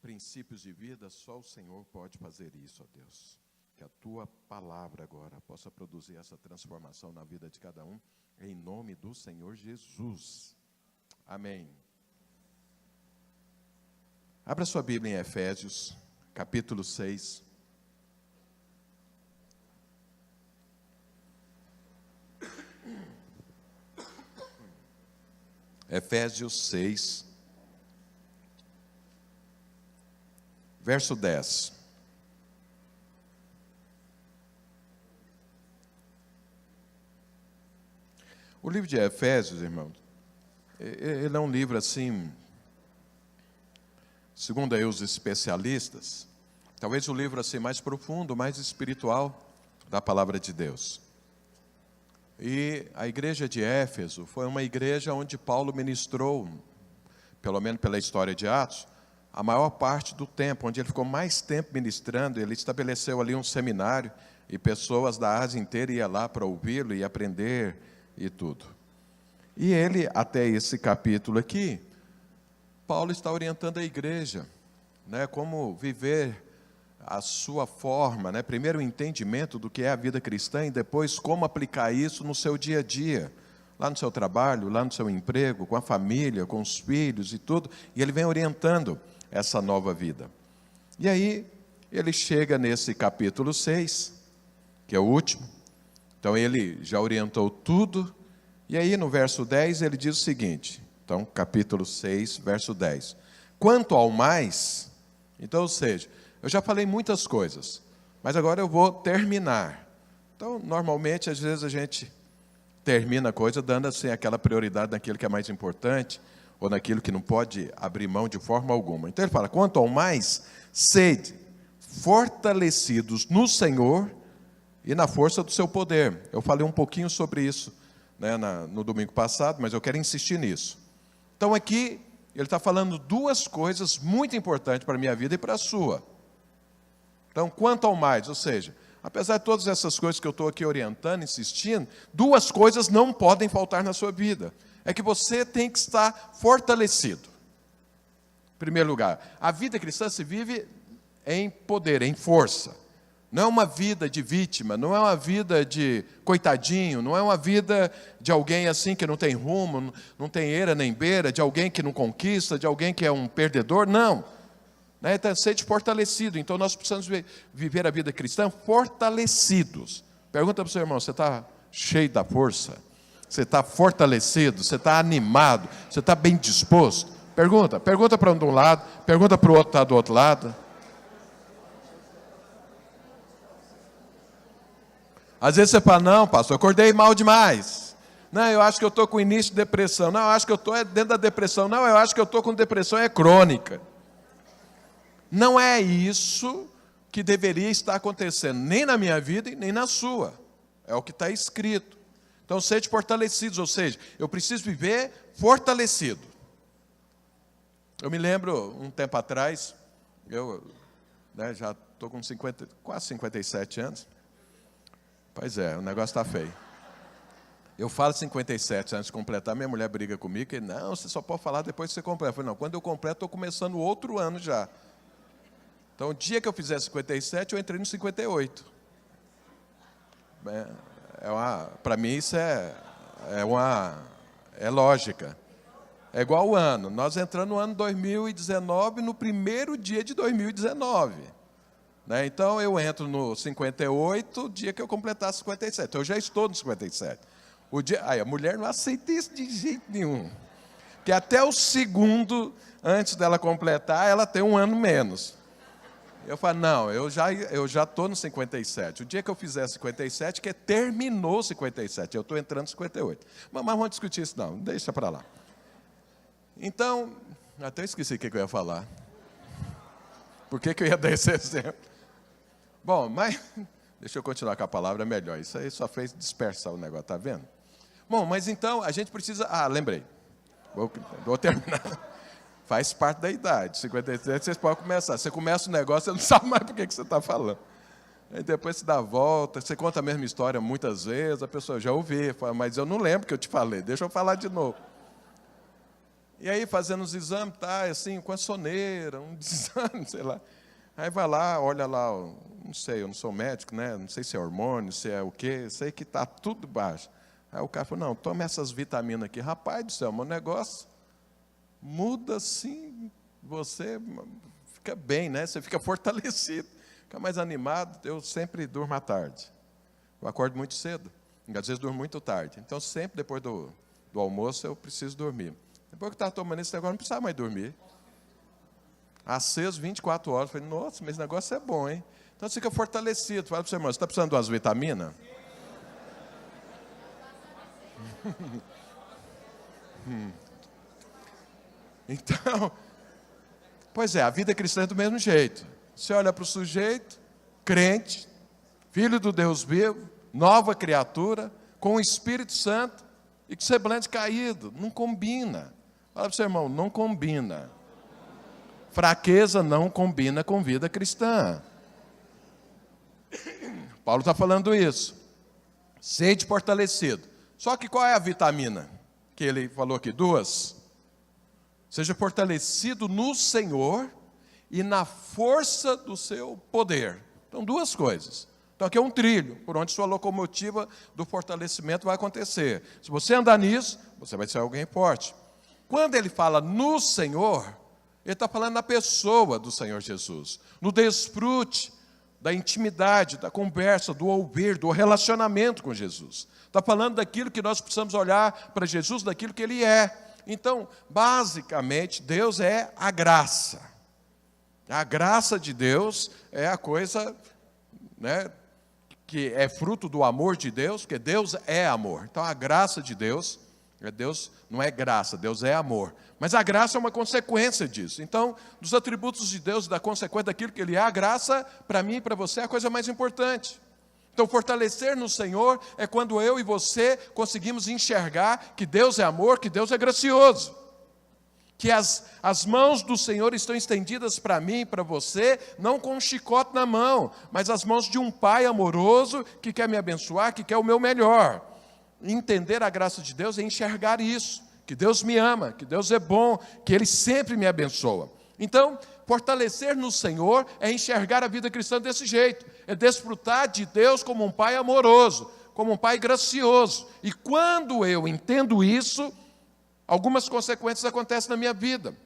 princípios de vida, só o Senhor pode fazer isso, ó Deus. Que a Tua palavra agora possa produzir essa transformação na vida de cada um, em nome do Senhor Jesus. Amém. Abra sua Bíblia em Efésios, capítulo 6. Efésios 6, verso 10. O livro de Efésios, irmãos, ele é um livro assim, segundo aí os especialistas, talvez o livro assim mais profundo, mais espiritual da palavra de Deus. E a igreja de Éfeso foi uma igreja onde Paulo ministrou, pelo menos pela história de Atos, a maior parte do tempo, onde ele ficou mais tempo ministrando. Ele estabeleceu ali um seminário e pessoas da Ásia inteira iam lá para ouvi-lo e aprender e tudo. E ele, até esse capítulo aqui, Paulo está orientando a igreja, né, como viver a sua forma, né, primeiro o entendimento do que é a vida cristã e depois como aplicar isso no seu dia a dia, lá no seu trabalho, lá no seu emprego, com a família, com os filhos e tudo, e ele vem orientando essa nova vida. E aí, ele chega nesse capítulo 6, que é o último, então ele já orientou tudo, e aí no verso 10 ele diz o seguinte, então capítulo 6, verso 10, quanto ao mais, então, ou seja, eu já falei muitas coisas, mas agora eu vou terminar. Então, normalmente, às vezes a gente termina a coisa dando assim aquela prioridade naquilo que é mais importante, ou naquilo que não pode abrir mão de forma alguma. Então ele fala, quanto ao mais, sede fortalecidos no Senhor e na força do seu poder. Eu falei um pouquinho sobre isso, né, no domingo passado, mas eu quero insistir nisso. Então aqui, ele está falando duas coisas muito importantes para a minha vida e para a sua. Então, quanto ao mais, ou seja, apesar de todas essas coisas que eu estou aqui orientando, insistindo, duas coisas não podem faltar na sua vida. É que você tem que estar fortalecido. Em primeiro lugar, a vida cristã se vive em poder, em força. Não é uma vida de vítima, não é uma vida de coitadinho, não é uma vida de alguém assim que não tem rumo, não tem eira nem beira, de alguém que não conquista, de alguém que é um perdedor, não. Então, sede fortalecido. Então, nós precisamos viver a vida cristã fortalecidos. Pergunta para o seu irmão, você está cheio da força? Você está fortalecido? Você está animado? Você está bem disposto? Pergunta para um de um lado, pergunta para o outro que está do outro lado. Às vezes você fala, não, pastor, eu acordei mal demais. Não, eu acho que eu estou com início de depressão. Não, eu acho que eu estou dentro da depressão. Não, eu acho que eu estou com depressão crônica. Não é isso que deveria estar acontecendo, nem na minha vida e nem na sua. É o que está escrito. Então, sede fortalecidos, ou seja, eu preciso viver fortalecido. Eu me lembro, um tempo atrás, eu já estou com quase 57 anos. Pois é, o negócio está feio. Eu falo 57 antes de completar, minha mulher briga comigo, e não, você só pode falar depois que você completa. Eu falei, não, quando eu completo, estou começando outro ano já. Então, o dia que eu fizer 57, eu entrei no 58. Para mim, isso é lógica. É igual o ano. Nós entramos no ano 2019, no primeiro dia de 2019. Então, eu entro no 58, o dia que eu completar 57. Então, eu já estou no 57. A mulher não aceita isso de jeito nenhum. Porque até o segundo, antes dela completar, ela tem um ano menos. Eu falo, não, eu já estou no 57. O dia que eu fizer 57, que terminou 57, eu estou entrando no 58. Mas vamos discutir isso não, deixa para lá. Então, até esqueci o que eu ia falar. Por que eu ia dar esse exemplo? Bom, mas deixa eu continuar com a palavra, é melhor. Isso aí só fez dispersar o negócio, tá vendo? Bom, mas então, a gente precisa... lembrei. Vou terminar. Faz parte da idade. 57, vocês podem começar. Você começa o negócio, você não sabe mais por que você está falando. Aí depois você dá a volta, você conta a mesma história muitas vezes, a pessoa já ouviu, fala, mas eu não lembro que eu te falei, deixa eu falar de novo. E aí, fazendo os exames, tá assim, com a soneira, um desame, sei lá. Aí vai lá, olha lá, não sei, eu não sou médico, né? Não sei se é hormônio, se é o quê, sei que está tudo baixo. Aí o cara falou, não, toma essas vitaminas aqui. Rapaz do céu, meu negócio muda assim, você fica bem, né? Você fica fortalecido, fica mais animado. Eu sempre durmo à tarde. Eu acordo muito cedo, às vezes durmo muito tarde. Então, sempre depois do almoço, eu preciso dormir. Depois que eu estava tomando esse negócio, não precisava mais dormir. Aceso 24 horas. Falei, nossa, mas esse negócio é bom, hein? Então você fica fortalecido. Fala para o seu irmão, você está precisando de umas vitaminas? Então, pois é, a vida cristã é do mesmo jeito. Você olha para o sujeito, crente, filho do Deus vivo, nova criatura, com o Espírito Santo, e com semblante caído. Não combina. Fala para o seu irmão, não combina. Fraqueza não combina com vida cristã. Paulo está falando isso. Sede fortalecido. Só que qual é a vitamina que ele falou aqui? 2. Seja fortalecido no Senhor e na força do seu poder. Então, 2 coisas. Então, aqui é um trilho, por onde sua locomotiva do fortalecimento vai acontecer. Se você andar nisso, você vai ser alguém forte. Quando ele fala no Senhor, ele está falando na pessoa do Senhor Jesus, no desfrute da intimidade, da conversa, do ouvir, do relacionamento com Jesus. Está falando daquilo que nós precisamos olhar para Jesus, daquilo que Ele é. Então, basicamente, Deus é a graça. A graça de Deus é a coisa, né, que é fruto do amor de Deus, porque Deus é amor. Então, a graça de Deus, Deus não é graça, Deus é amor. Mas a graça é uma consequência disso. Então, dos atributos de Deus, da consequência daquilo que Ele é, a graça, para mim e para você, é a coisa mais importante. Então, fortalecer no Senhor é quando eu e você conseguimos enxergar que Deus é amor, que Deus é gracioso. Que as mãos do Senhor estão estendidas para mim e para você, não com um chicote na mão, mas as mãos de um Pai amoroso que quer me abençoar, que quer o meu melhor. Entender a graça de Deus é enxergar isso. Que Deus me ama, que Deus é bom, que Ele sempre me abençoa. Então, fortalecer no Senhor é enxergar a vida cristã desse jeito, é desfrutar de Deus como um Pai amoroso, como um Pai gracioso. E quando eu entendo isso, algumas consequências acontecem na minha vida.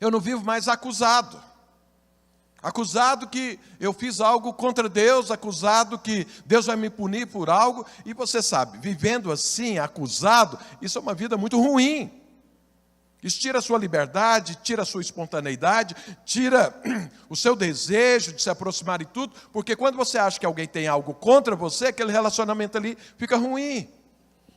Eu não vivo mais acusado. Acusado que eu fiz algo contra Deus, acusado que Deus vai me punir por algo. E você sabe, vivendo assim, acusado, isso é uma vida muito ruim. Isso tira a sua liberdade, tira a sua espontaneidade, tira o seu desejo de se aproximar de tudo, porque quando você acha que alguém tem algo contra você, aquele relacionamento ali fica ruim.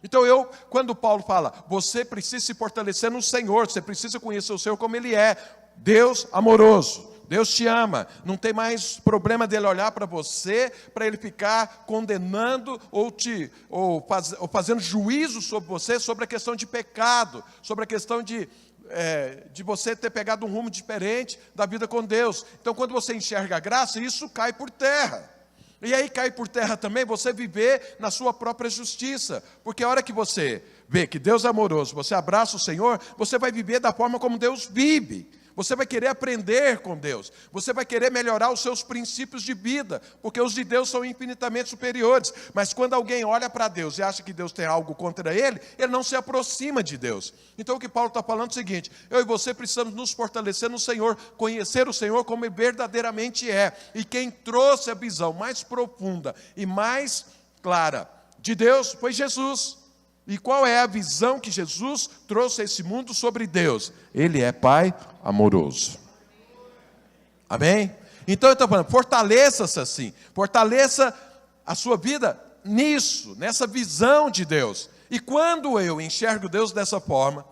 Então quando Paulo fala, você precisa se fortalecer no Senhor, você precisa conhecer o Senhor como Ele é, Deus amoroso. Deus te ama, não tem mais problema dele olhar para você, para ele ficar condenando ou fazendo juízo sobre você, sobre a questão de pecado, sobre a questão de você ter pegado um rumo diferente da vida com Deus. Então, quando você enxerga a graça, isso cai por terra. E aí cai por terra também você viver na sua própria justiça, porque a hora que você vê que Deus é amoroso, você abraça o Senhor, você vai viver da forma como Deus vive. Você vai querer aprender com Deus. Você vai querer melhorar os seus princípios de vida, porque os de Deus são infinitamente superiores. Mas quando alguém olha para Deus e acha que Deus tem algo contra ele não se aproxima de Deus. Então o que Paulo está falando é o seguinte, eu e você precisamos nos fortalecer no Senhor, conhecer o Senhor como ele verdadeiramente é. E quem trouxe a visão mais profunda e mais clara de Deus foi Jesus. E qual é a visão que Jesus trouxe a esse mundo sobre Deus? Ele é Pai amoroso. Amém? Então eu estou falando, fortaleça-se assim. Fortaleça a sua vida nisso, nessa visão de Deus. E quando eu enxergo Deus dessa forma,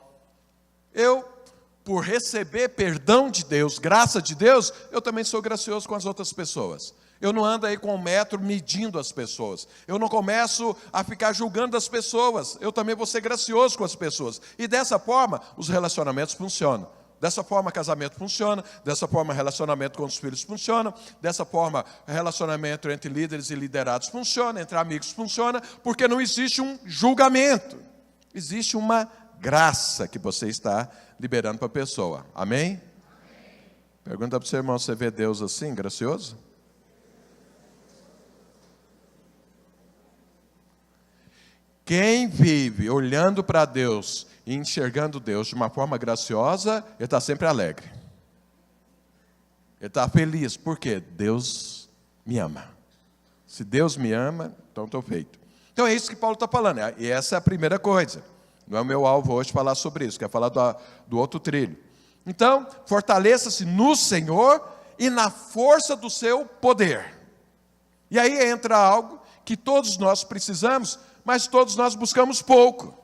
por receber perdão de Deus, graça de Deus, eu também sou gracioso com as outras pessoas. Eu não ando aí com um metro medindo as pessoas. Eu não começo a ficar julgando as pessoas. Eu também vou ser gracioso com as pessoas. E dessa forma, os relacionamentos funcionam. Dessa forma, casamento funciona. Dessa forma, relacionamento com os filhos funciona. Dessa forma, relacionamento entre líderes e liderados funciona. Entre amigos funciona. Porque não existe um julgamento. Existe uma graça que você está liberando para a pessoa. Amém? Pergunta para o seu irmão, você vê Deus assim, gracioso? Quem vive olhando para Deus e enxergando Deus de uma forma graciosa, ele está sempre alegre. Ele está feliz. Por quê? Deus me ama. Se Deus me ama, então estou feito. Então é isso que Paulo está falando. E essa é a primeira coisa. Não é o meu alvo hoje falar sobre isso, quero falar do outro trilho. Então, fortaleça-se no Senhor e na força do seu poder. E aí entra algo que todos nós precisamos, mas todos nós buscamos pouco,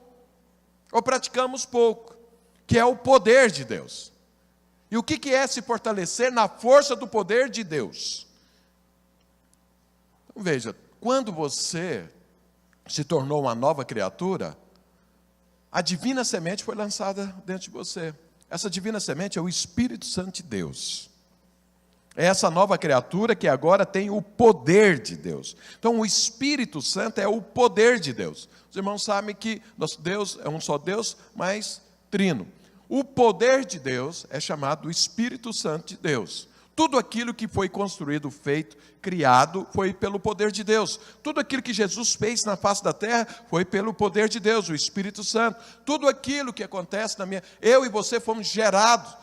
ou praticamos pouco, que é o poder de Deus. E o que é se fortalecer na força do poder de Deus? Então, veja, quando você se tornou uma nova criatura, a divina semente foi lançada dentro de você. Essa divina semente é o Espírito Santo de Deus. É essa nova criatura que agora tem o poder de Deus. Então, o Espírito Santo é o poder de Deus. Os irmãos sabem que nosso Deus é um só Deus, mas trino. O poder de Deus é chamado Espírito Santo de Deus. Tudo aquilo que foi construído, feito, criado, foi pelo poder de Deus. Tudo aquilo que Jesus fez na face da terra, foi pelo poder de Deus, o Espírito Santo. Tudo aquilo que acontece na minha... Eu e você fomos gerados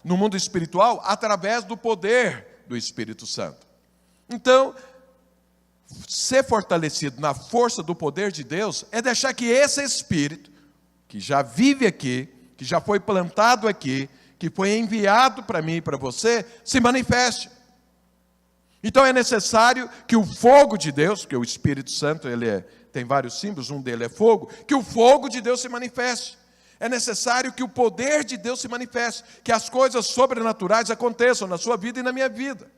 no mundo espiritual através do poder do Espírito Santo. Então, ser fortalecido na força do poder de Deus é deixar que esse Espírito, que já vive aqui, que já foi plantado aqui, que foi enviado para mim e para você, se manifeste. Então é necessário que o fogo de Deus, porque o Espírito Santo tem vários símbolos, um deles é fogo, que o fogo de Deus se manifeste. É necessário que o poder de Deus se manifeste, que as coisas sobrenaturais aconteçam na sua vida e na minha vida.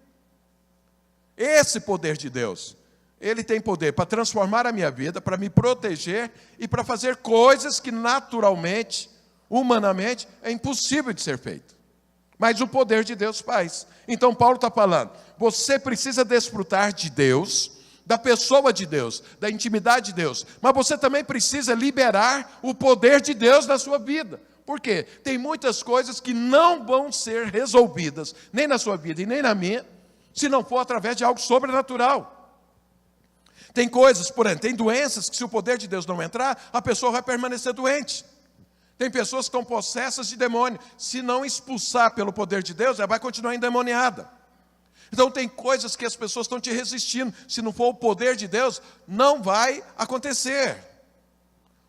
Esse poder de Deus, ele tem poder para transformar a minha vida, para me proteger e para fazer coisas que naturalmente, humanamente, é impossível de ser feito. Mas o poder de Deus faz. Então Paulo está falando, você precisa desfrutar de Deus, da pessoa de Deus, da intimidade de Deus, mas você também precisa liberar o poder de Deus na sua vida. Por quê? Tem muitas coisas que não vão ser resolvidas, nem na sua vida e nem na minha, se não for através de algo sobrenatural. Tem coisas, por exemplo, tem doenças que se o poder de Deus não entrar, a pessoa vai permanecer doente. Tem pessoas que estão possessas de demônio, se não expulsar pelo poder de Deus, ela vai continuar endemoniada. Então tem coisas que as pessoas estão te resistindo, se não for o poder de Deus, não vai acontecer.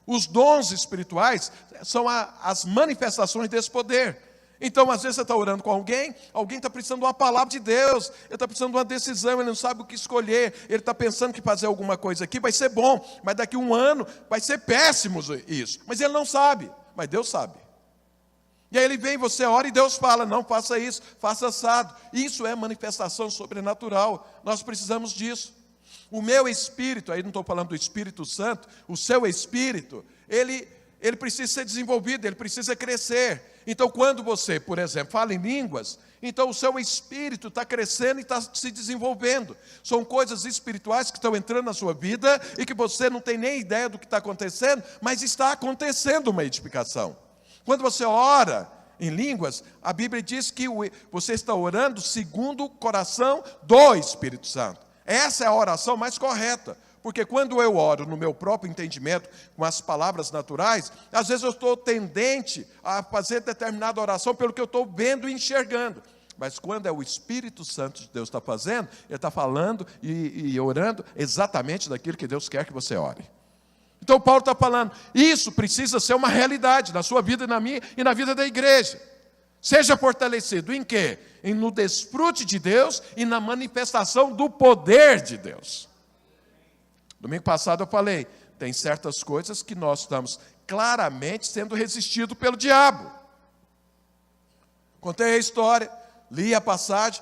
Os dons espirituais são as manifestações desse poder. Então às vezes você está orando com alguém está precisando de uma palavra de Deus, ele está precisando de uma decisão, ele não sabe o que escolher, ele está pensando que fazer alguma coisa aqui vai ser bom, mas daqui a um ano vai ser péssimo isso, mas ele não sabe, mas Deus sabe. E aí ele vem, você ora e Deus fala, não faça isso, faça assado. Isso é manifestação sobrenatural, nós precisamos disso. O meu espírito, aí não estou falando do Espírito Santo, o seu espírito, ele precisa ser desenvolvido, ele precisa crescer. Então quando você, por exemplo, fala em línguas, então o seu espírito está crescendo e está se desenvolvendo. São coisas espirituais que estão entrando na sua vida e que você não tem nem ideia do que está acontecendo, mas está acontecendo uma edificação. Quando você ora em línguas, a Bíblia diz que você está orando segundo o coração do Espírito Santo. Essa é a oração mais correta, porque quando eu oro no meu próprio entendimento, com as palavras naturais, às vezes eu estou tendente a fazer determinada oração pelo que eu estou vendo e enxergando. Mas quando é o Espírito Santo de Deus está fazendo, ele está falando e orando exatamente daquilo que Deus quer que você ore. Então Paulo está falando, isso precisa ser uma realidade na sua vida e na minha e na vida da igreja. Seja fortalecido em quê? No desfrute de Deus e na manifestação do poder de Deus. Domingo passado eu falei, tem certas coisas que nós estamos claramente sendo resistidos pelo diabo. Contei a história, li a passagem,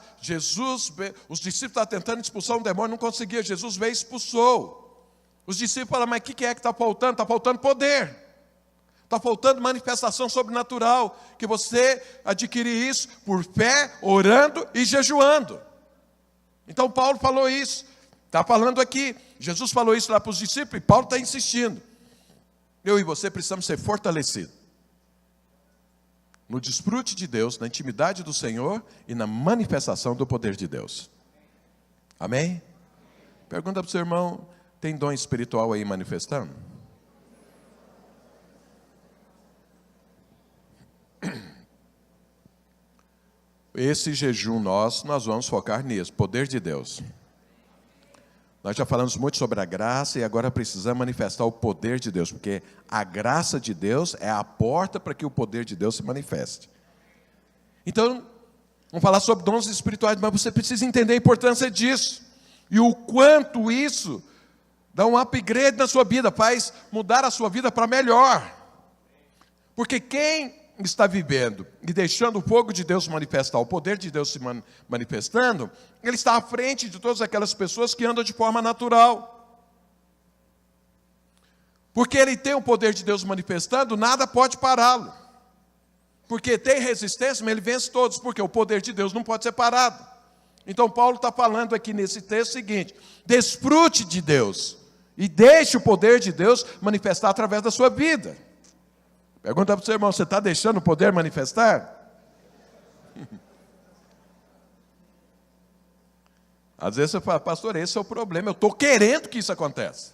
os discípulos estavam tentando expulsar um demônio, não conseguia, Jesus veio e expulsou. Os discípulos falam, mas o que é que está faltando? Está faltando poder. Está faltando manifestação sobrenatural. Que você adquire isso por fé, orando e jejuando. Então Paulo falou isso. Está falando aqui. Jesus falou isso lá para os discípulos e Paulo está insistindo. Eu e você precisamos ser fortalecidos no desfrute de Deus, na intimidade do Senhor e na manifestação do poder de Deus. Amém? Pergunta para o seu irmão, tem dom espiritual aí manifestando? Esse jejum nós vamos focar nisso, poder de Deus. Nós já falamos muito sobre a graça e agora precisamos manifestar o poder de Deus, porque a graça de Deus é a porta para que o poder de Deus se manifeste. Então, vamos falar sobre dons espirituais, mas você precisa entender a importância disso. E o quanto isso dá um upgrade na sua vida, faz mudar a sua vida para melhor. Porque quem está vivendo e deixando o fogo de Deus se manifestar, o poder de Deus se manifestando, ele está à frente de todas aquelas pessoas que andam de forma natural. Porque ele tem o poder de Deus manifestando, nada pode pará-lo. Porque tem resistência, mas ele vence todos, porque o poder de Deus não pode ser parado. Então Paulo está falando aqui nesse texto o seguinte: desfrute de Deus e deixe o poder de Deus manifestar através da sua vida. Pergunta para o seu irmão, você está deixando o poder manifestar? Às vezes você fala, pastor, esse é o problema, eu estou querendo que isso aconteça,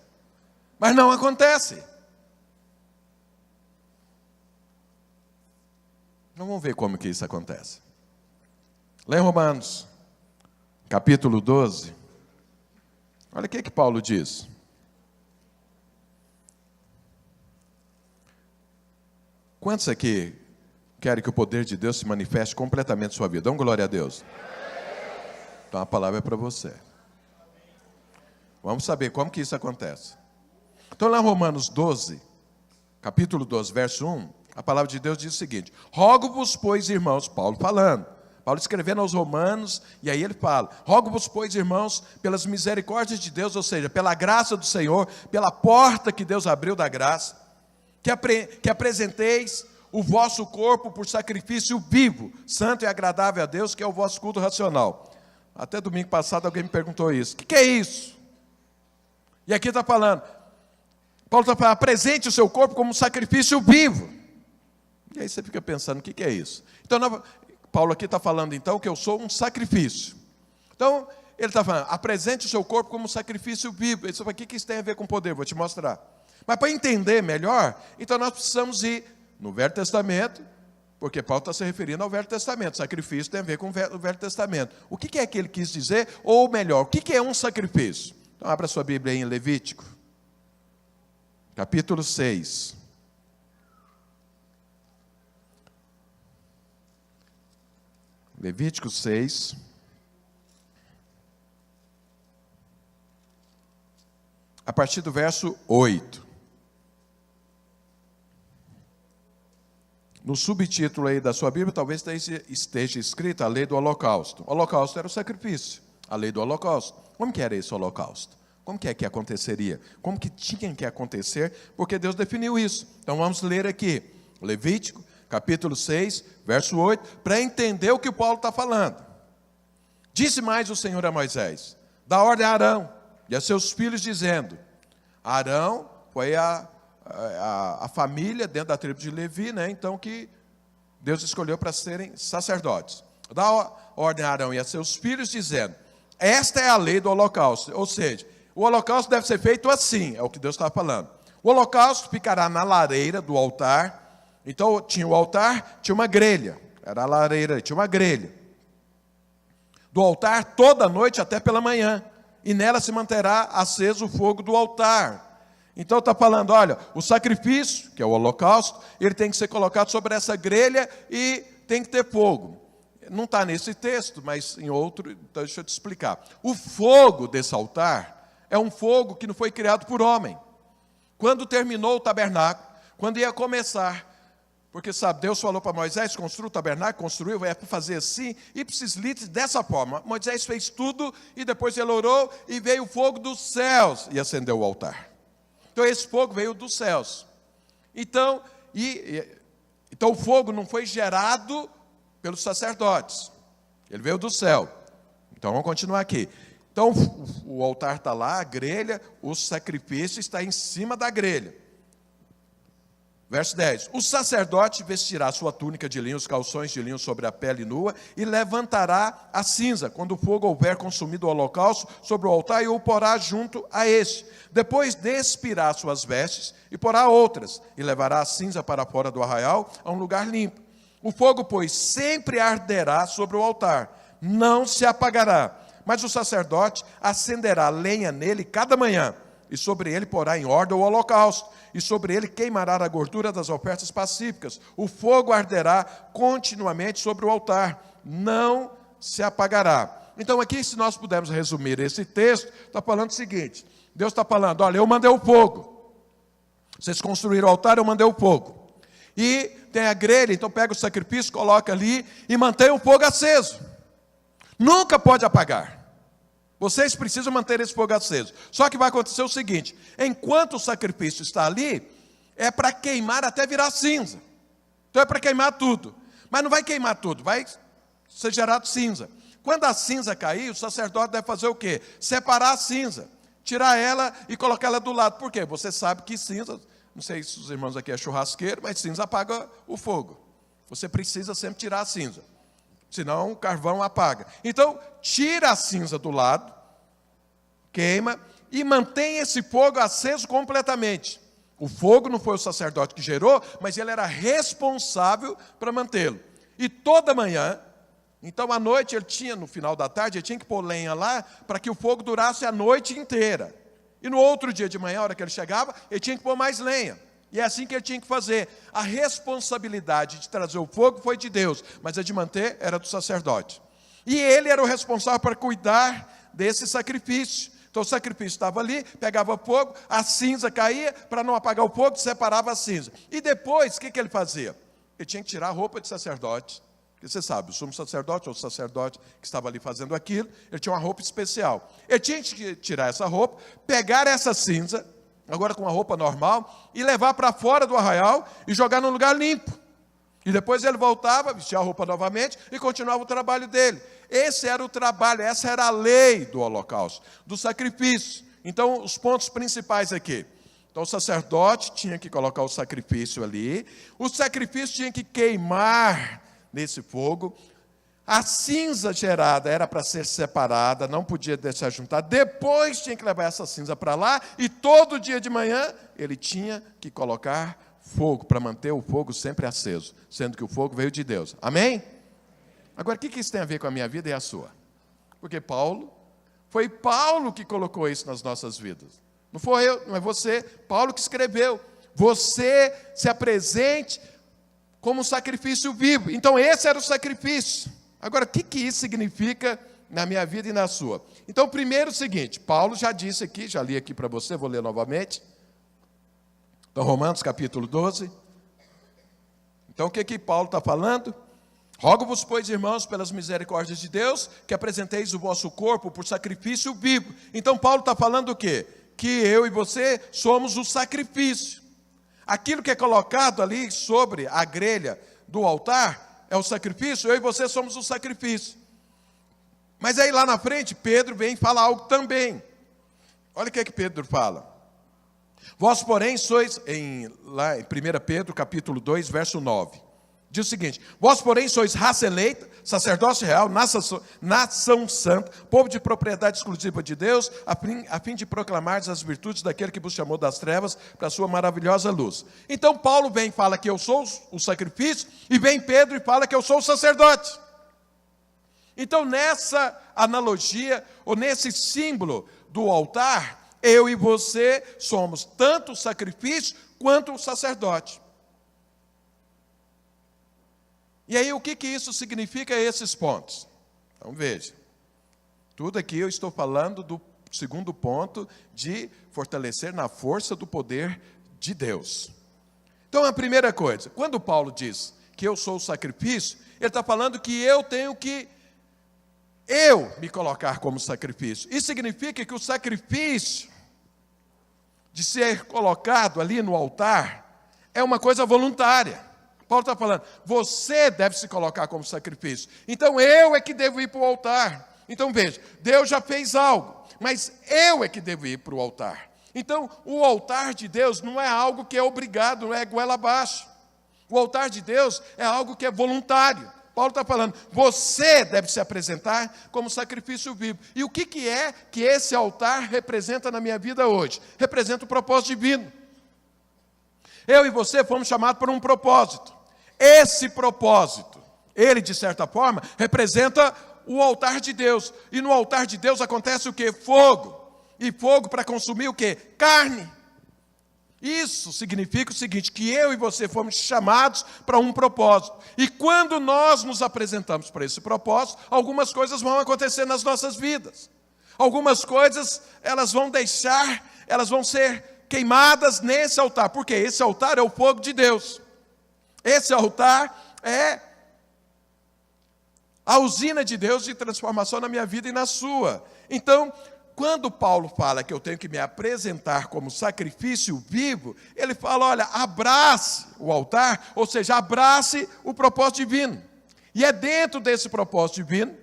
mas não acontece. Então vamos ver como que isso acontece. Lá em Romanos, capítulo 12, olha o que Paulo diz. Quantos aqui querem que o poder de Deus se manifeste completamente em sua vida? Dão glória a Deus. Então a palavra é para você. Vamos saber como que isso acontece. Então lá em Romanos 12, capítulo 12, verso 1, a palavra de Deus diz o seguinte: rogo-vos, pois, irmãos, Paulo falando, Paulo escrevendo aos romanos, e aí ele fala, rogo-vos, pois, irmãos, pelas misericórdias de Deus, ou seja, pela graça do Senhor, pela porta que Deus abriu da graça, que apresenteis o vosso corpo por sacrifício vivo, santo e agradável a Deus, que é o vosso culto racional. Até domingo passado alguém me perguntou isso. O que é isso? E aqui está falando, Paulo está falando, apresente o seu corpo como um sacrifício vivo. E aí você fica pensando, o que é isso? Então, Paulo aqui está falando então que eu sou um sacrifício. Então, ele está falando, apresente o seu corpo como um sacrifício vivo. Ele fala, o que isso tem a ver com poder? Vou te mostrar. Mas para entender melhor, então nós precisamos ir no Velho Testamento, porque Paulo está se referindo ao Velho Testamento. Sacrifício tem a ver com o Velho Testamento. O que é que ele quis dizer? Ou melhor, o que é um sacrifício? Então abra sua Bíblia aí em Levítico, capítulo 6. Levítico 6. A partir do verso 8. No subtítulo aí da sua Bíblia, talvez esteja escrito a lei do holocausto. O holocausto era o sacrifício, a lei do holocausto. Como que era esse holocausto? Como que é que aconteceria? Como que tinha que acontecer? Porque Deus definiu isso. Então vamos ler aqui, Levítico, capítulo 6, verso 8, para entender o que o Paulo está falando. Disse mais o Senhor a Moisés, dá ordem a Arão e a seus filhos, dizendo, Arão foi a família dentro da tribo de Levi, né? Então que Deus escolheu para serem sacerdotes. Dá ordem a Arão e a seus filhos, dizendo, esta é a lei do holocausto. Ou seja, o holocausto deve ser feito assim, é o que Deus está falando. O holocausto ficará na lareira do altar. Então tinha o altar, tinha uma grelha, era a lareira, tinha uma grelha. Do altar toda noite até pela manhã, e nela se manterá aceso o fogo do altar. Então está falando, olha, o sacrifício, que é o holocausto, ele tem que ser colocado sobre essa grelha e tem que ter fogo. Não está nesse texto, mas em outro, então deixa eu te explicar. O fogo desse altar é um fogo que não foi criado por homem. Quando terminou o tabernáculo, quando ia começar, porque sabe, Deus falou para Moisés, construa o tabernáculo, construiu, vai fazer assim, ipsis litteris, dessa forma. Moisés fez tudo e depois ele orou e veio o fogo dos céus e acendeu o altar. Então esse fogo veio dos céus. Então o fogo não foi gerado pelos sacerdotes. Ele veio do céu. Então vamos continuar aqui. Então o altar está lá, a grelha, o sacrifício está em cima da grelha. Verso 10. O sacerdote vestirá sua túnica de linho, os calções de linho sobre a pele nua, e levantará a cinza, quando o fogo houver consumido o holocausto, sobre o altar, e o porá junto a este. Depois despirá suas vestes, e porá outras, e levará a cinza para fora do arraial, a um lugar limpo. O fogo, pois, sempre arderá sobre o altar, não se apagará. Mas o sacerdote acenderá lenha nele cada manhã, e sobre ele porá em ordem o holocausto, e sobre ele queimará a gordura das ofertas pacíficas. O fogo arderá continuamente sobre o altar, não se apagará. Então aqui, se nós pudermos resumir esse texto, está falando o seguinte: Deus está falando, olha, eu mandei o fogo, vocês construíram o altar, eu mandei o fogo, e tem a grelha, então pega o sacrifício, coloca ali, e mantém o fogo aceso, nunca pode apagar. Vocês precisam manter esse fogo aceso. Só que vai acontecer o seguinte: enquanto o sacrifício está ali, é para queimar até virar cinza. Então é para queimar tudo. Mas não vai queimar tudo, vai ser gerado cinza. Quando a cinza cair, o sacerdote deve fazer o quê? Separar a cinza, tirar ela e colocar ela do lado. Por quê? Você sabe que cinza, não sei se os irmãos aqui é churrasqueiro, mas cinza apaga o fogo. Você precisa sempre tirar a cinza, senão o carvão apaga. Então, tira a cinza do lado, queima e mantém esse fogo aceso completamente. O fogo não foi o sacerdote que gerou, mas ele era responsável para mantê-lo. E toda manhã, então à noite ele tinha, no final da tarde, ele tinha que pôr lenha lá para que o fogo durasse a noite inteira. E no outro dia de manhã, a hora que ele chegava, ele tinha que pôr mais lenha. E é assim que ele tinha que fazer. A responsabilidade de trazer o fogo foi de Deus, mas a de manter era do sacerdote. E ele era o responsável para cuidar desse sacrifício. Então o sacrifício estava ali, pegava fogo, a cinza caía, para não apagar o fogo, separava a cinza. E depois, o que ele fazia? Ele tinha que tirar a roupa de sacerdote. Porque você sabe, o sumo sacerdote, ou o sacerdote que estava ali fazendo aquilo, ele tinha uma roupa especial. Ele tinha que tirar essa roupa, pegar essa cinza, agora com uma roupa normal, e levar para fora do arraial e jogar num lugar limpo. E depois ele voltava, vestia a roupa novamente e continuava o trabalho dele. Esse era o trabalho, essa era a lei do holocausto, do sacrifício. Então, os pontos principais aqui. Então, o sacerdote tinha que colocar o sacrifício ali, o sacrifício tinha que queimar nesse fogo, a cinza gerada era para ser separada, não podia deixar juntar, depois tinha que levar essa cinza para lá, e todo dia de manhã ele tinha que colocar fogo, para manter o fogo sempre aceso, sendo que o fogo veio de Deus. Amém? Agora, o que isso tem a ver com a minha vida e a sua? Porque foi Paulo que colocou isso nas nossas vidas. Não foi eu, não é você, Paulo que escreveu. Você se apresente como um sacrifício vivo. Então, esse era o sacrifício. Agora, o que isso significa na minha vida e na sua? Então, primeiro o seguinte, Paulo já disse aqui, já li aqui para você, vou ler novamente. Então, Romanos capítulo 12. Então, o que Paulo está falando? Rogo-vos, pois, irmãos, pelas misericórdias de Deus, que apresenteis o vosso corpo por sacrifício vivo. Então, Paulo está falando o quê? Que eu e você somos o sacrifício. Aquilo que é colocado ali sobre a grelha do altar é o sacrifício, eu e você somos o sacrifício. Mas aí lá na frente, Pedro vem falar algo também. Olha o que Pedro fala. Vós, porém, sois, lá em 1 Pedro, capítulo 2, verso 9. Diz o seguinte: vós, porém, sois raça eleita, sacerdócio real, nação santa, povo de propriedade exclusiva de Deus, a fim de proclamar as virtudes daquele que vos chamou das trevas para a sua maravilhosa luz. Então Paulo vem e fala que eu sou o sacrifício, e vem Pedro e fala que eu sou o sacerdote. Então nessa analogia, ou nesse símbolo do altar, eu e você somos tanto o sacrifício quanto o sacerdote. E aí, o que isso significa, esses pontos? Então, veja. Tudo aqui eu estou falando do segundo ponto, de fortalecer na força do poder de Deus. Então, a primeira coisa, quando Paulo diz que eu sou o sacrifício, ele está falando que eu tenho que me colocar como sacrifício. Isso significa que o sacrifício de ser colocado ali no altar é uma coisa voluntária. Paulo está falando, você deve se colocar como sacrifício. Então eu é que devo ir para o altar. Então veja, Deus já fez algo, mas eu é que devo ir para o altar. Então, o altar de Deus não é algo que é obrigado, não é goela abaixo. O altar de Deus é algo que é voluntário. Paulo está falando, você deve se apresentar como sacrifício vivo. E o que é que esse altar representa na minha vida hoje? Representa o propósito divino. Eu e você fomos chamados por um propósito. Esse propósito, ele de certa forma, representa o altar de Deus. E no altar de Deus acontece o quê? Fogo. E fogo para consumir o quê? Carne. Isso significa o seguinte, que eu e você fomos chamados para um propósito. E quando nós nos apresentamos para esse propósito, algumas coisas vão acontecer nas nossas vidas. Algumas coisas, elas vão ser queimadas nesse altar. Porque esse altar é o fogo de Deus. Esse altar é a usina de Deus de transformação na minha vida e na sua. Então, quando Paulo fala que eu tenho que me apresentar como sacrifício vivo, ele fala, olha, abrace o altar, ou seja, abrace o propósito divino. E é dentro desse propósito divino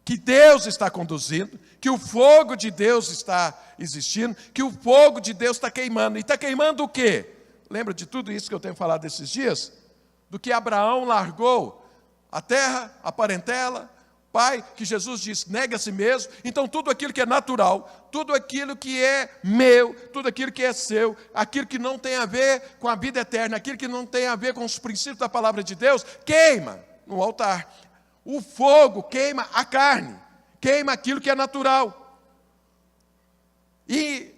que Deus está conduzindo, que o fogo de Deus está existindo, que o fogo de Deus está queimando. E está queimando o quê? Lembra de tudo isso que eu tenho falado esses dias? Do que Abraão largou a terra, a parentela, pai, que Jesus disse, nega a si mesmo. Então tudo aquilo que é natural, tudo aquilo que é meu, tudo aquilo que é seu, aquilo que não tem a ver com a vida eterna, aquilo que não tem a ver com os princípios da palavra de Deus, queima no altar. O fogo queima a carne, queima aquilo que é natural. E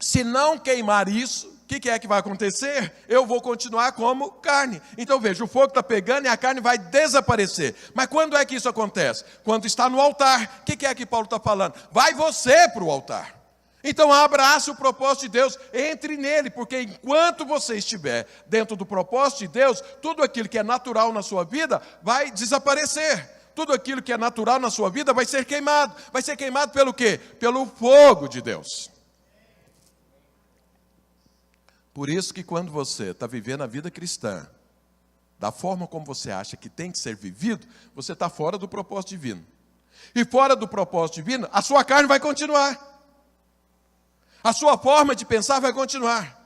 se não queimar isso, o que é que vai acontecer? Eu vou continuar como carne. Então veja, o fogo está pegando e a carne vai desaparecer. Mas quando é que isso acontece? Quando está no altar. O que é que Paulo está falando? Vai você para o altar. Então abrace o propósito de Deus, entre nele, porque enquanto você estiver dentro do propósito de Deus, tudo aquilo que é natural na sua vida vai desaparecer. Tudo aquilo que é natural na sua vida vai ser queimado. Vai ser queimado pelo quê? Pelo fogo de Deus. Por isso que quando você está vivendo a vida cristã, da forma como você acha que tem que ser vivido, você está fora do propósito divino. E fora do propósito divino, a sua carne vai continuar. A sua forma de pensar vai continuar.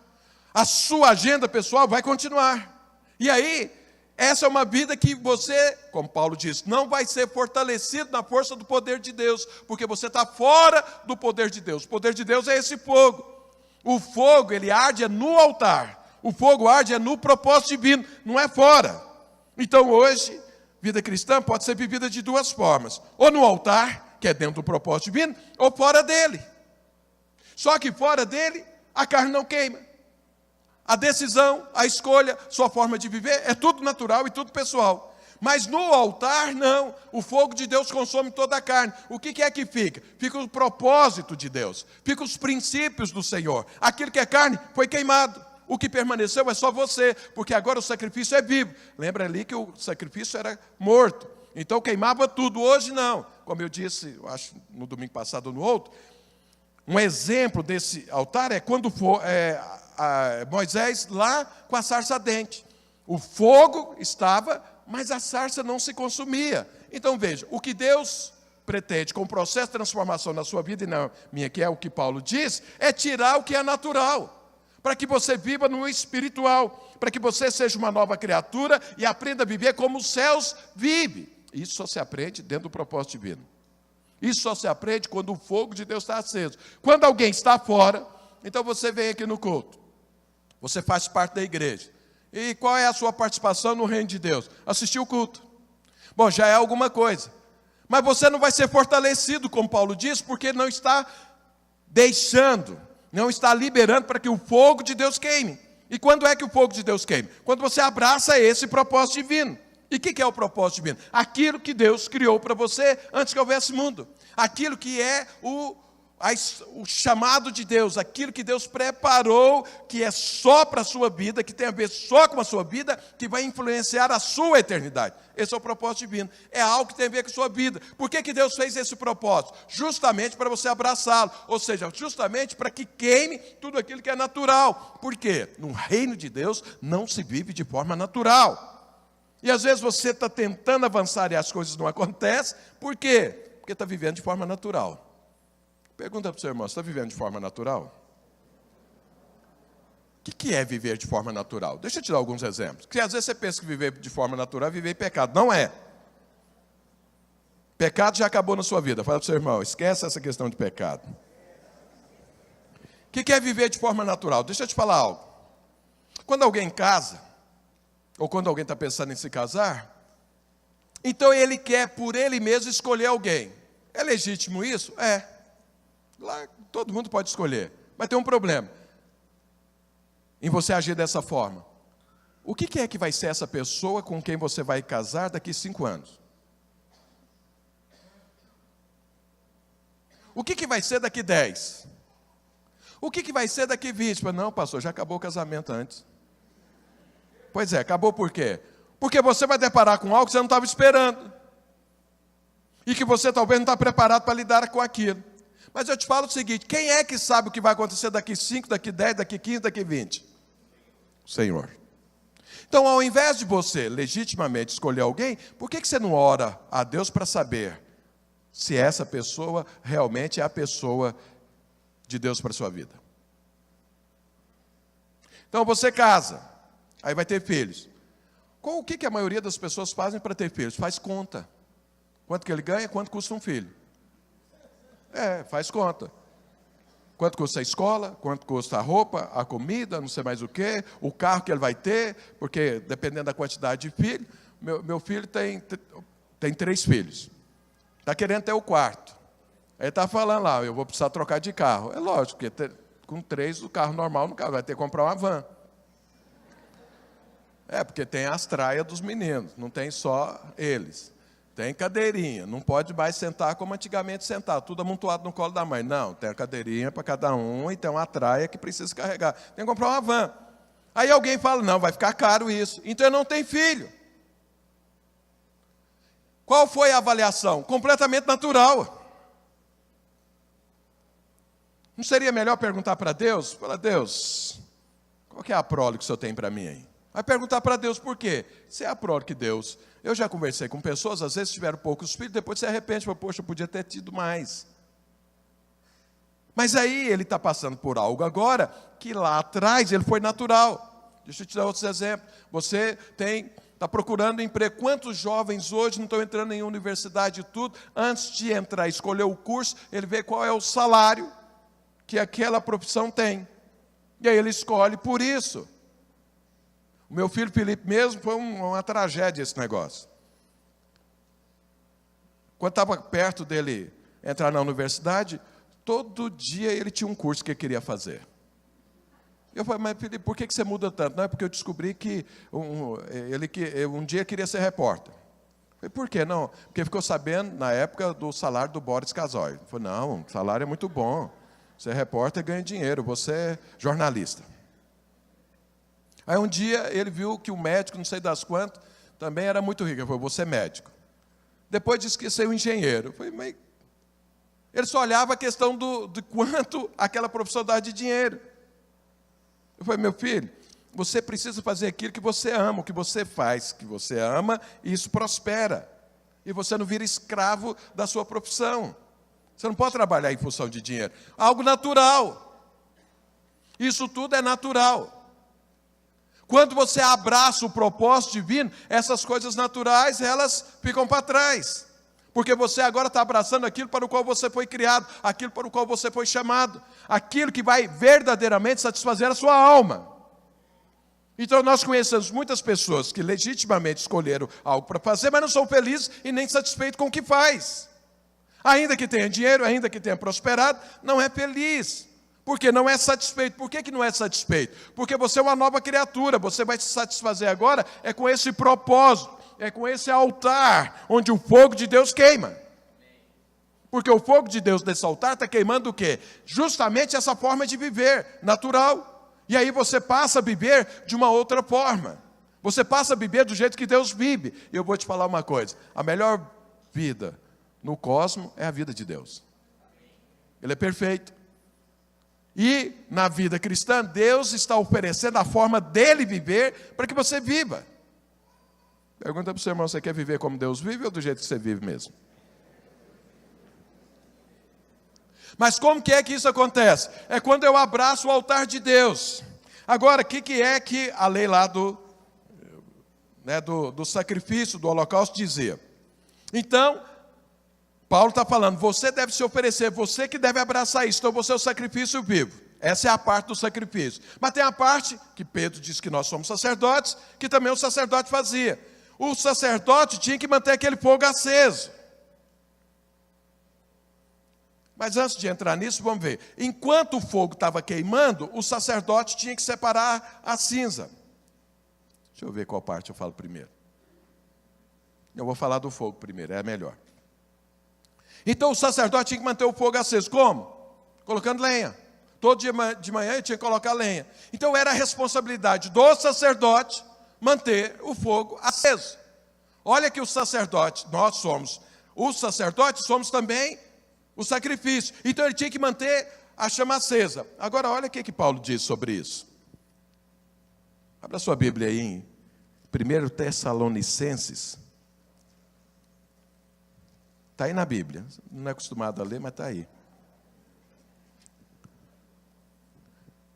A sua agenda pessoal vai continuar. E aí, essa é uma vida que você, como Paulo diz, não vai ser fortalecido na força do poder de Deus, porque você está fora do poder de Deus. O poder de Deus é esse fogo. O fogo, ele arde no altar. O fogo arde no propósito divino, não é fora. Então hoje, vida cristã pode ser vivida de duas formas. Ou no altar, que é dentro do propósito divino, ou fora dele. Só que fora dele, a carne não queima. A decisão, a escolha, sua forma de viver, é tudo natural e tudo pessoal. Mas no altar, não. O fogo de Deus consome toda a carne. O que é que fica? Fica o propósito de Deus. Fica os princípios do Senhor. Aquilo que é carne foi queimado. O que permaneceu é só você, porque agora o sacrifício é vivo. Lembra ali que o sacrifício era morto. Então queimava tudo. Hoje não. Como eu disse, eu acho no domingo passado ou no outro, um exemplo desse altar é quando Moisés lá com a sarça ardente. O fogo estava, mas a sarça não se consumia. Então veja, o que Deus pretende com o processo de transformação na sua vida e na minha, que é o que Paulo diz, é tirar o que é natural, para que você viva no espiritual, para que você seja uma nova criatura e aprenda a viver como os céus vivem. Isso só se aprende dentro do propósito divino. Isso só se aprende quando o fogo de Deus está aceso. Quando alguém está fora, então você vem aqui no culto, você faz parte da igreja. E qual é a sua participação no reino de Deus? Assistir o culto. Bom, já é alguma coisa. Mas você não vai ser fortalecido, como Paulo diz, porque não está deixando, não está liberando para que o fogo de Deus queime. E quando é que o fogo de Deus queime? Quando você abraça esse propósito divino. E o que é o propósito divino? Aquilo que Deus criou para você antes que houvesse mundo. Aquilo que é o chamado de Deus, aquilo que Deus preparou, que é só para a sua vida, que tem a ver só com a sua vida, que vai influenciar a sua eternidade. Esse é o propósito divino. É algo que tem a ver com a sua vida. Por que Deus fez esse propósito? Justamente para você abraçá-lo. Ou seja, justamente para que queime tudo aquilo que é natural. Por quê? No reino de Deus não se vive de forma natural. E às vezes você está tentando avançar e as coisas não acontecem. Por quê? Porque está vivendo de forma natural. Pergunta para o seu irmão, você está vivendo de forma natural? O que é viver de forma natural? Deixa eu te dar alguns exemplos. Porque às vezes você pensa que viver de forma natural é viver em pecado. Não é. Pecado já acabou na sua vida. Fala para o seu irmão, esquece essa questão de pecado. O que é viver de forma natural? Deixa eu te falar algo. Quando alguém casa, ou quando alguém está pensando em se casar, então ele quer por ele mesmo escolher alguém. É legítimo isso? É. Lá todo mundo pode escolher. Mas tem um problema em você agir dessa forma. O que é que vai ser essa pessoa com quem você vai casar daqui 5 anos? O que vai ser daqui 10? O que vai ser daqui 20? Não, pastor, já acabou o casamento antes. Pois é, acabou por quê? Porque você vai deparar com algo que você não estava esperando. E que você talvez não está preparado para lidar com aquilo. Mas eu te falo o seguinte, quem é que sabe o que vai acontecer daqui 5, daqui 10, daqui 15, daqui 20? O Senhor. Então, ao invés de você legitimamente escolher alguém, por que você não ora a Deus para saber se essa pessoa realmente é a pessoa de Deus para a sua vida? Então, você casa, aí vai ter filhos. O que a maioria das pessoas fazem para ter filhos? Faz conta. Quanto que ele ganha, quanto custa um filho. Faz conta. Quanto custa a escola, quanto custa a roupa, a comida, não sei mais o quê, o carro que ele vai ter, porque dependendo da quantidade de filhos, meu filho tem 3 filhos. Está querendo ter o 4º. Aí está falando lá, eu vou precisar trocar de carro. É lógico, porque com 3 o carro normal não vai ter que comprar uma van. Porque tem as traias dos meninos, não tem só eles. Tem cadeirinha, não pode mais sentar como antigamente sentava, tudo amontoado no colo da mãe. Não, tem a cadeirinha para cada um e tem uma traia que precisa carregar. Tem que comprar uma van. Aí alguém fala, não, vai ficar caro isso. Então eu não tenho filho. Qual foi a avaliação? Completamente natural. Não seria melhor perguntar para Deus? Fala, Deus, qual que é a prole que o Senhor tem para mim aí? Vai perguntar para Deus por quê? Se é a prole que Deus... Eu já conversei com pessoas, às vezes tiveram poucos filhos, depois se arrepende, fala, poxa, eu podia ter tido mais. Mas aí ele está passando por algo agora, que lá atrás ele foi natural. Deixa eu te dar outros exemplos. Você está procurando emprego. Quantos jovens hoje não estão entrando em universidade e tudo, antes de entrar, escolher o curso, ele vê qual é o salário que aquela profissão tem. E aí ele escolhe por isso. O meu filho Felipe mesmo foi uma tragédia esse negócio. Quando estava perto dele entrar na universidade, todo dia ele tinha um curso que ele queria fazer. Eu falei, mas Felipe, por que você muda tanto? Não, é porque eu descobri que um dia queria ser repórter. Eu falei, por quê? Não, porque ficou sabendo na época do salário do Boris Casoy. Eu falei, não, o salário é muito bom. Você é repórter, ganha dinheiro, você é jornalista. Aí um dia ele viu que o médico, não sei das quantas, também era muito rico. Ele falou, você é médico. Depois disse que ia ser um engenheiro. Eu falei, mas... Ele só olhava a questão de quanto aquela profissão dá de dinheiro. Eu falei, meu filho, você precisa fazer aquilo que você ama, o que você faz, que você ama, e isso prospera. E você não vira escravo da sua profissão. Você não pode trabalhar em função de dinheiro. Algo natural. Isso tudo é natural. Quando você abraça o propósito divino, essas coisas naturais, elas ficam para trás. Porque você agora está abraçando aquilo para o qual você foi criado, aquilo para o qual você foi chamado, aquilo que vai verdadeiramente satisfazer a sua alma. Então nós conhecemos muitas pessoas que legitimamente escolheram algo para fazer, mas não são felizes e nem satisfeitos com o que faz. Ainda que tenha dinheiro, ainda que tenha prosperado, não é feliz. Porque não é satisfeito. Por que não é satisfeito? Porque você é uma nova criatura. Você vai se satisfazer agora é com esse propósito, é com esse altar, onde o fogo de Deus queima. Porque o fogo de Deus nesse altar está queimando o quê? Justamente essa forma de viver, natural. E aí você passa a viver de uma outra forma. Você passa a viver do jeito que Deus vive. E eu vou te falar uma coisa. A melhor vida no cosmos é a vida de Deus. Ele é perfeito. E na vida cristã, Deus está oferecendo a forma dele viver para que você viva. Pergunta para o seu irmão, você quer viver como Deus vive ou do jeito que você vive mesmo? Mas como que é que isso acontece? É quando eu abraço o altar de Deus. Agora, o que é que a lei lá do sacrifício, do holocausto dizia? Então, Paulo está falando, você deve se oferecer, você que deve abraçar isso, então você é o sacrifício vivo. Essa é a parte do sacrifício. Mas tem a parte, que Pedro diz que nós somos sacerdotes, que também o sacerdote fazia. O sacerdote tinha que manter aquele fogo aceso. Mas antes de entrar nisso, vamos ver. Enquanto o fogo estava queimando, o sacerdote tinha que separar a cinza. Deixa eu ver qual parte eu falo primeiro. Eu vou falar do fogo primeiro, é melhor. Então o sacerdote tinha que manter o fogo aceso. Como? Colocando lenha. Todo dia de manhã ele tinha que colocar lenha. Então era a responsabilidade do sacerdote manter o fogo aceso. Olha que o sacerdote, nós somos, os sacerdotes somos também o sacrifício. Então ele tinha que manter a chama acesa. Agora olha o que Paulo diz sobre isso. Abra sua Bíblia aí em 1 Tessalonicenses. Está aí na Bíblia. Não é acostumado a ler, mas está aí.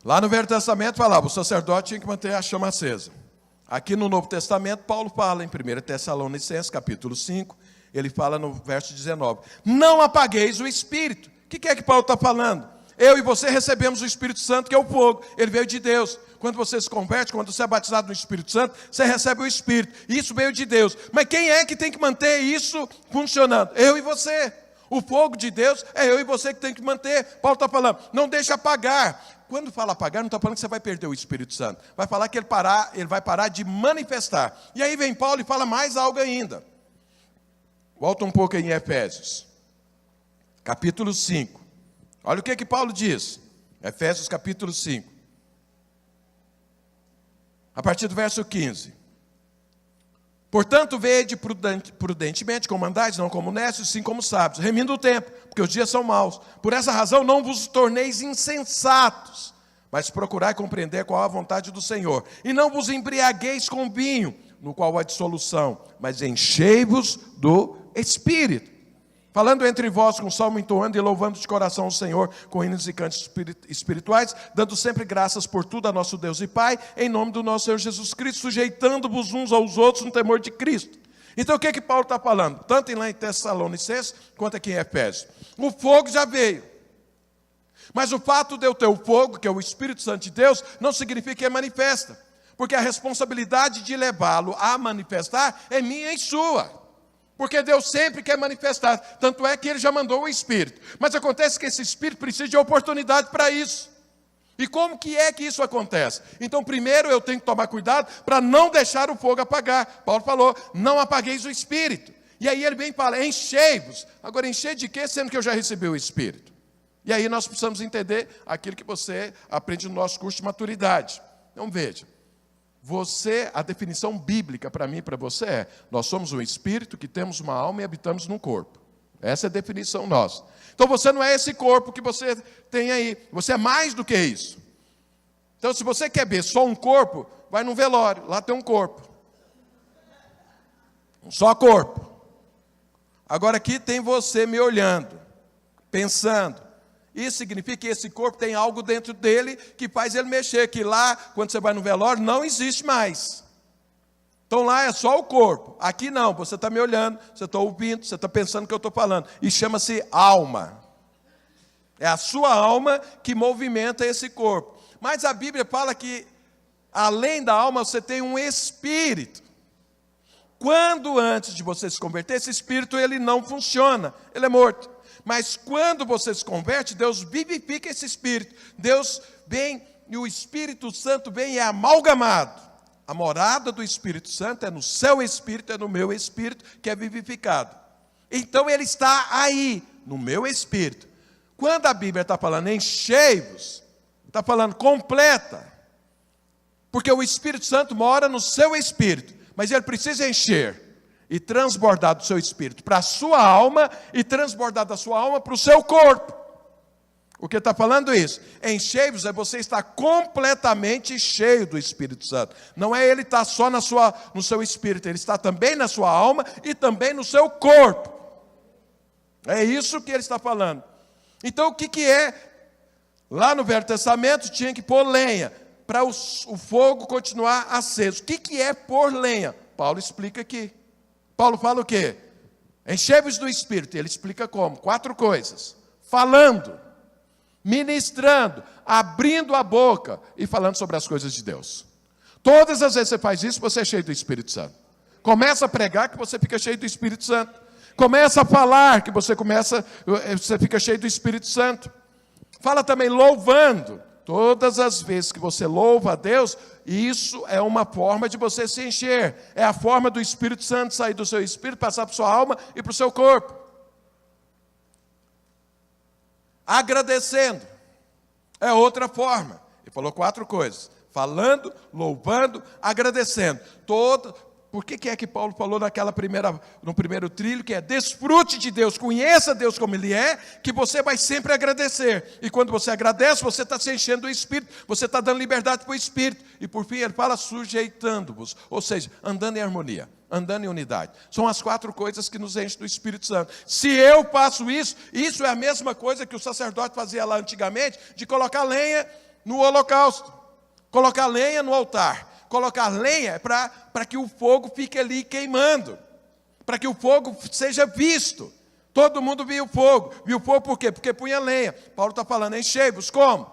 Lá no Velho Testamento falava, o sacerdote tinha que manter a chama acesa. Aqui no Novo Testamento, Paulo fala em 1 Tessalonicenses, capítulo 5, ele fala no verso 19, não apagueis o Espírito. O que é que Paulo está falando? Eu e você recebemos o Espírito Santo, que é o fogo, ele veio de Deus. Quando você se converte, quando você é batizado no Espírito Santo, você recebe o Espírito, isso veio de Deus. Mas quem é que tem que manter isso funcionando? Eu e você. O fogo de Deus é eu e você que tem que manter. Paulo está falando, não deixa apagar. Quando fala apagar, não está falando que você vai perder o Espírito Santo. Vai falar que ele vai parar de manifestar. E aí vem Paulo e fala mais algo ainda. Volta um pouco aí em Efésios, capítulo 5. Olha o que Paulo diz. Efésios capítulo 5. A partir do verso 15. Portanto, vede prudentemente como andais, não como necios, sim como sábios, remindo o tempo, porque os dias são maus. Por essa razão não vos torneis insensatos, mas procurai compreender qual a vontade do Senhor. E não vos embriagueis com vinho, no qual há dissolução, mas enchei-vos do Espírito. Falando entre vós com salmo entoando e louvando de coração o Senhor com hinos e cantos espirituais, dando sempre graças por tudo a nosso Deus e Pai, em nome do nosso Senhor Jesus Cristo, sujeitando-vos uns aos outros no temor de Cristo. Então o que Paulo está falando? Tanto lá em Tessalonicenses, quanto aqui em Efésios. O fogo já veio. Mas o fato de eu ter o fogo, que é o Espírito Santo de Deus, não significa que é manifesta. Porque a responsabilidade de levá-lo a manifestar é minha e sua. Porque Deus sempre quer manifestar, tanto é que Ele já mandou o Espírito. Mas acontece que esse Espírito precisa de oportunidade para isso. E como que é que isso acontece? Então primeiro eu tenho que tomar cuidado para não deixar o fogo apagar. Paulo falou, não apagueis o Espírito. E aí ele vem e fala, enchei-vos. Agora encher de quê? Sendo que eu já recebi o Espírito. E aí nós precisamos entender aquilo que você aprende no nosso curso de maturidade. Então veja. A definição bíblica para mim e para você é, nós somos um espírito que temos uma alma e habitamos num corpo. Essa é a definição nossa. Então você não é esse corpo que você tem aí, você é mais do que isso. Então se você quer ver só um corpo, vai num velório, lá tem um corpo. Um só corpo. Agora aqui tem você me olhando, pensando. Isso significa que esse corpo tem algo dentro dele que faz ele mexer, que lá, quando você vai no velório, não existe mais. Então lá é só o corpo, aqui não, você está me olhando, você está ouvindo, você está pensando o que eu estou falando. E chama-se alma. É a sua alma que movimenta esse corpo. Mas a Bíblia fala que, além da alma, você tem um espírito. Quando antes de você se converter, esse espírito ele não funciona, ele é morto. Mas quando você se converte, Deus vivifica esse espírito. Deus vem e o Espírito Santo vem e é amalgamado. A morada do Espírito Santo é no seu espírito, é no meu espírito, que é vivificado. Então ele está aí, no meu espírito. Quando a Bíblia está falando enchei-vos, está falando completa. Porque o Espírito Santo mora no seu espírito, mas ele precisa encher. E transbordar do seu espírito para a sua alma e transbordar da sua alma para o seu corpo. O que está falando isso? Enchei-vos é você estar completamente cheio do Espírito Santo. Não é ele estar só no seu espírito, ele está também na sua alma e também no seu corpo. É isso que ele está falando. Então o que é? Lá no Velho Testamento tinha que pôr lenha, para o fogo continuar aceso. O que é pôr lenha? Paulo explica aqui. Paulo fala o quê? Enchei-vos do Espírito. Ele explica como? 4 coisas. Falando, ministrando, abrindo a boca e falando sobre as coisas de Deus. Todas as vezes que você faz isso, você é cheio do Espírito Santo. Começa a pregar que você fica cheio do Espírito Santo. Começa a falar que você fica cheio do Espírito Santo. Fala também louvando. Todas as vezes que você louva a Deus, isso é uma forma de você se encher. É a forma do Espírito Santo sair do seu espírito, passar para a sua alma e para o seu corpo. Agradecendo. É outra forma. Ele falou 4 coisas. Falando, louvando, agradecendo. Por que é que Paulo falou no primeiro trilho, que é desfrute de Deus, conheça Deus como Ele é, que você vai sempre agradecer. E quando você agradece, você está se enchendo do Espírito, você está dando liberdade para o Espírito. E por fim ele fala sujeitando-vos, ou seja, andando em harmonia, andando em unidade. São as 4 coisas que nos enchem do Espírito Santo. Se eu faço isso, isso é a mesma coisa que o sacerdote fazia lá antigamente, de colocar lenha no holocausto, colocar lenha no altar. Colocar lenha para que o fogo fique ali queimando, para que o fogo seja visto. Todo mundo viu o fogo. Viu o fogo por quê? Porque punha lenha. Paulo está falando, enchei-vos, como?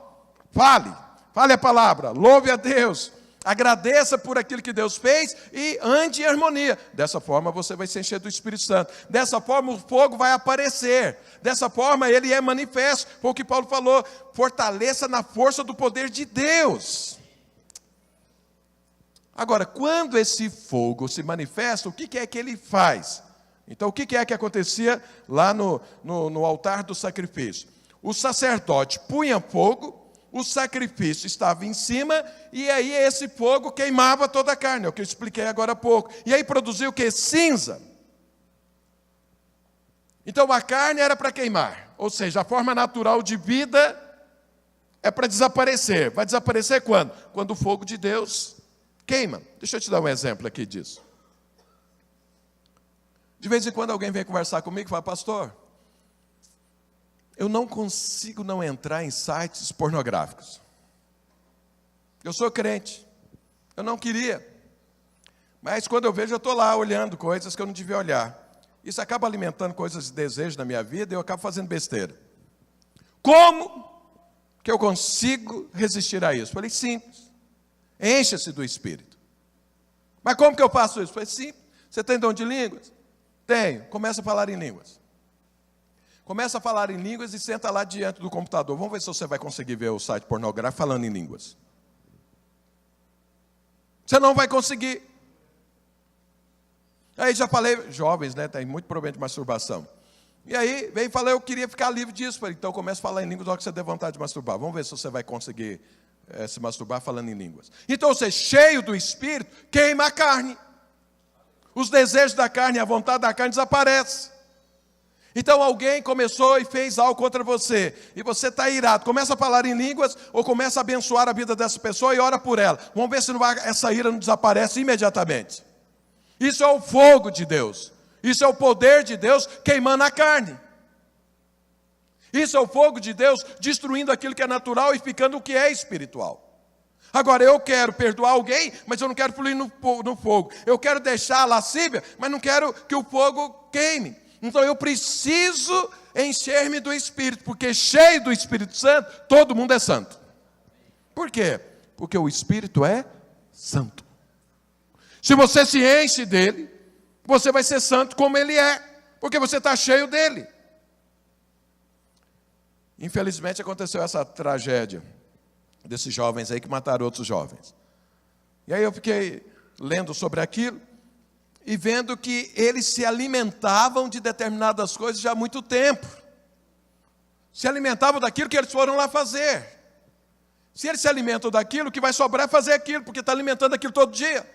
Fale a palavra, louve a Deus, agradeça por aquilo que Deus fez e ande em harmonia. Dessa forma você vai se encher do Espírito Santo. Dessa forma o fogo vai aparecer. Dessa forma ele é manifesto. Foi o que Paulo falou, fortaleça na força do poder de Deus. Agora, quando esse fogo se manifesta, o que é que ele faz? Então, o que é que acontecia lá no altar do sacrifício? O sacerdote punha fogo, o sacrifício estava em cima, e aí esse fogo queimava toda a carne, é o que eu expliquei agora há pouco. E aí produziu o quê? Cinza. Então, a carne era para queimar, ou seja, a forma natural de vida é para desaparecer. Vai desaparecer quando? Quando o fogo de Deus queima. Deixa eu te dar um exemplo aqui disso. De vez em quando alguém vem conversar comigo e fala, pastor, eu não consigo não entrar em sites pornográficos. Eu sou crente, eu não queria. Mas quando eu vejo, eu estou lá olhando coisas que eu não devia olhar. Isso acaba alimentando coisas de desejo na minha vida e eu acabo fazendo besteira. Como que eu consigo resistir a isso? Falei, simples. Encha-se do Espírito. Mas como que eu faço isso? Falei, simples. Você tem dom de línguas? Tenho. Começa a falar em línguas. Começa a falar em línguas e senta lá diante do computador. Vamos ver se você vai conseguir ver o site pornográfico falando em línguas. Você não vai conseguir. Aí já falei, jovens, né? Tem muito problema de masturbação. E aí, veio e falei, eu queria ficar livre disso. Falei, então começa a falar em línguas na hora que você der vontade de masturbar. Vamos ver se você vai conseguir se masturbar falando em línguas. Então você, cheio do Espírito, queima a carne. Os desejos da carne, a vontade da carne desaparece. Então alguém começou e fez algo contra você, e você está irado, começa a falar em línguas, ou começa a abençoar a vida dessa pessoa e ora por ela. Vamos ver se essa ira não desaparece imediatamente. Isso é o fogo de Deus. Isso é o poder de Deus queimando a carne. Isso é o fogo de Deus destruindo aquilo que é natural e ficando o que é espiritual. Agora, eu quero perdoar alguém, mas eu não quero fluir no fogo. Eu quero deixar a lascívia, mas não quero que o fogo queime. Então eu preciso encher-me do Espírito, porque cheio do Espírito Santo, todo mundo é santo. Por quê? Porque o Espírito é santo. Se você se enche dele, você vai ser santo como ele é, porque você está cheio dele. Infelizmente aconteceu essa tragédia desses jovens aí que mataram outros jovens. E aí eu fiquei lendo sobre aquilo e vendo que eles se alimentavam de determinadas coisas já há muito tempo. Se alimentavam daquilo que eles foram lá fazer. Se eles se alimentam daquilo, o que vai sobrar é fazer aquilo, porque está alimentando aquilo todo dia.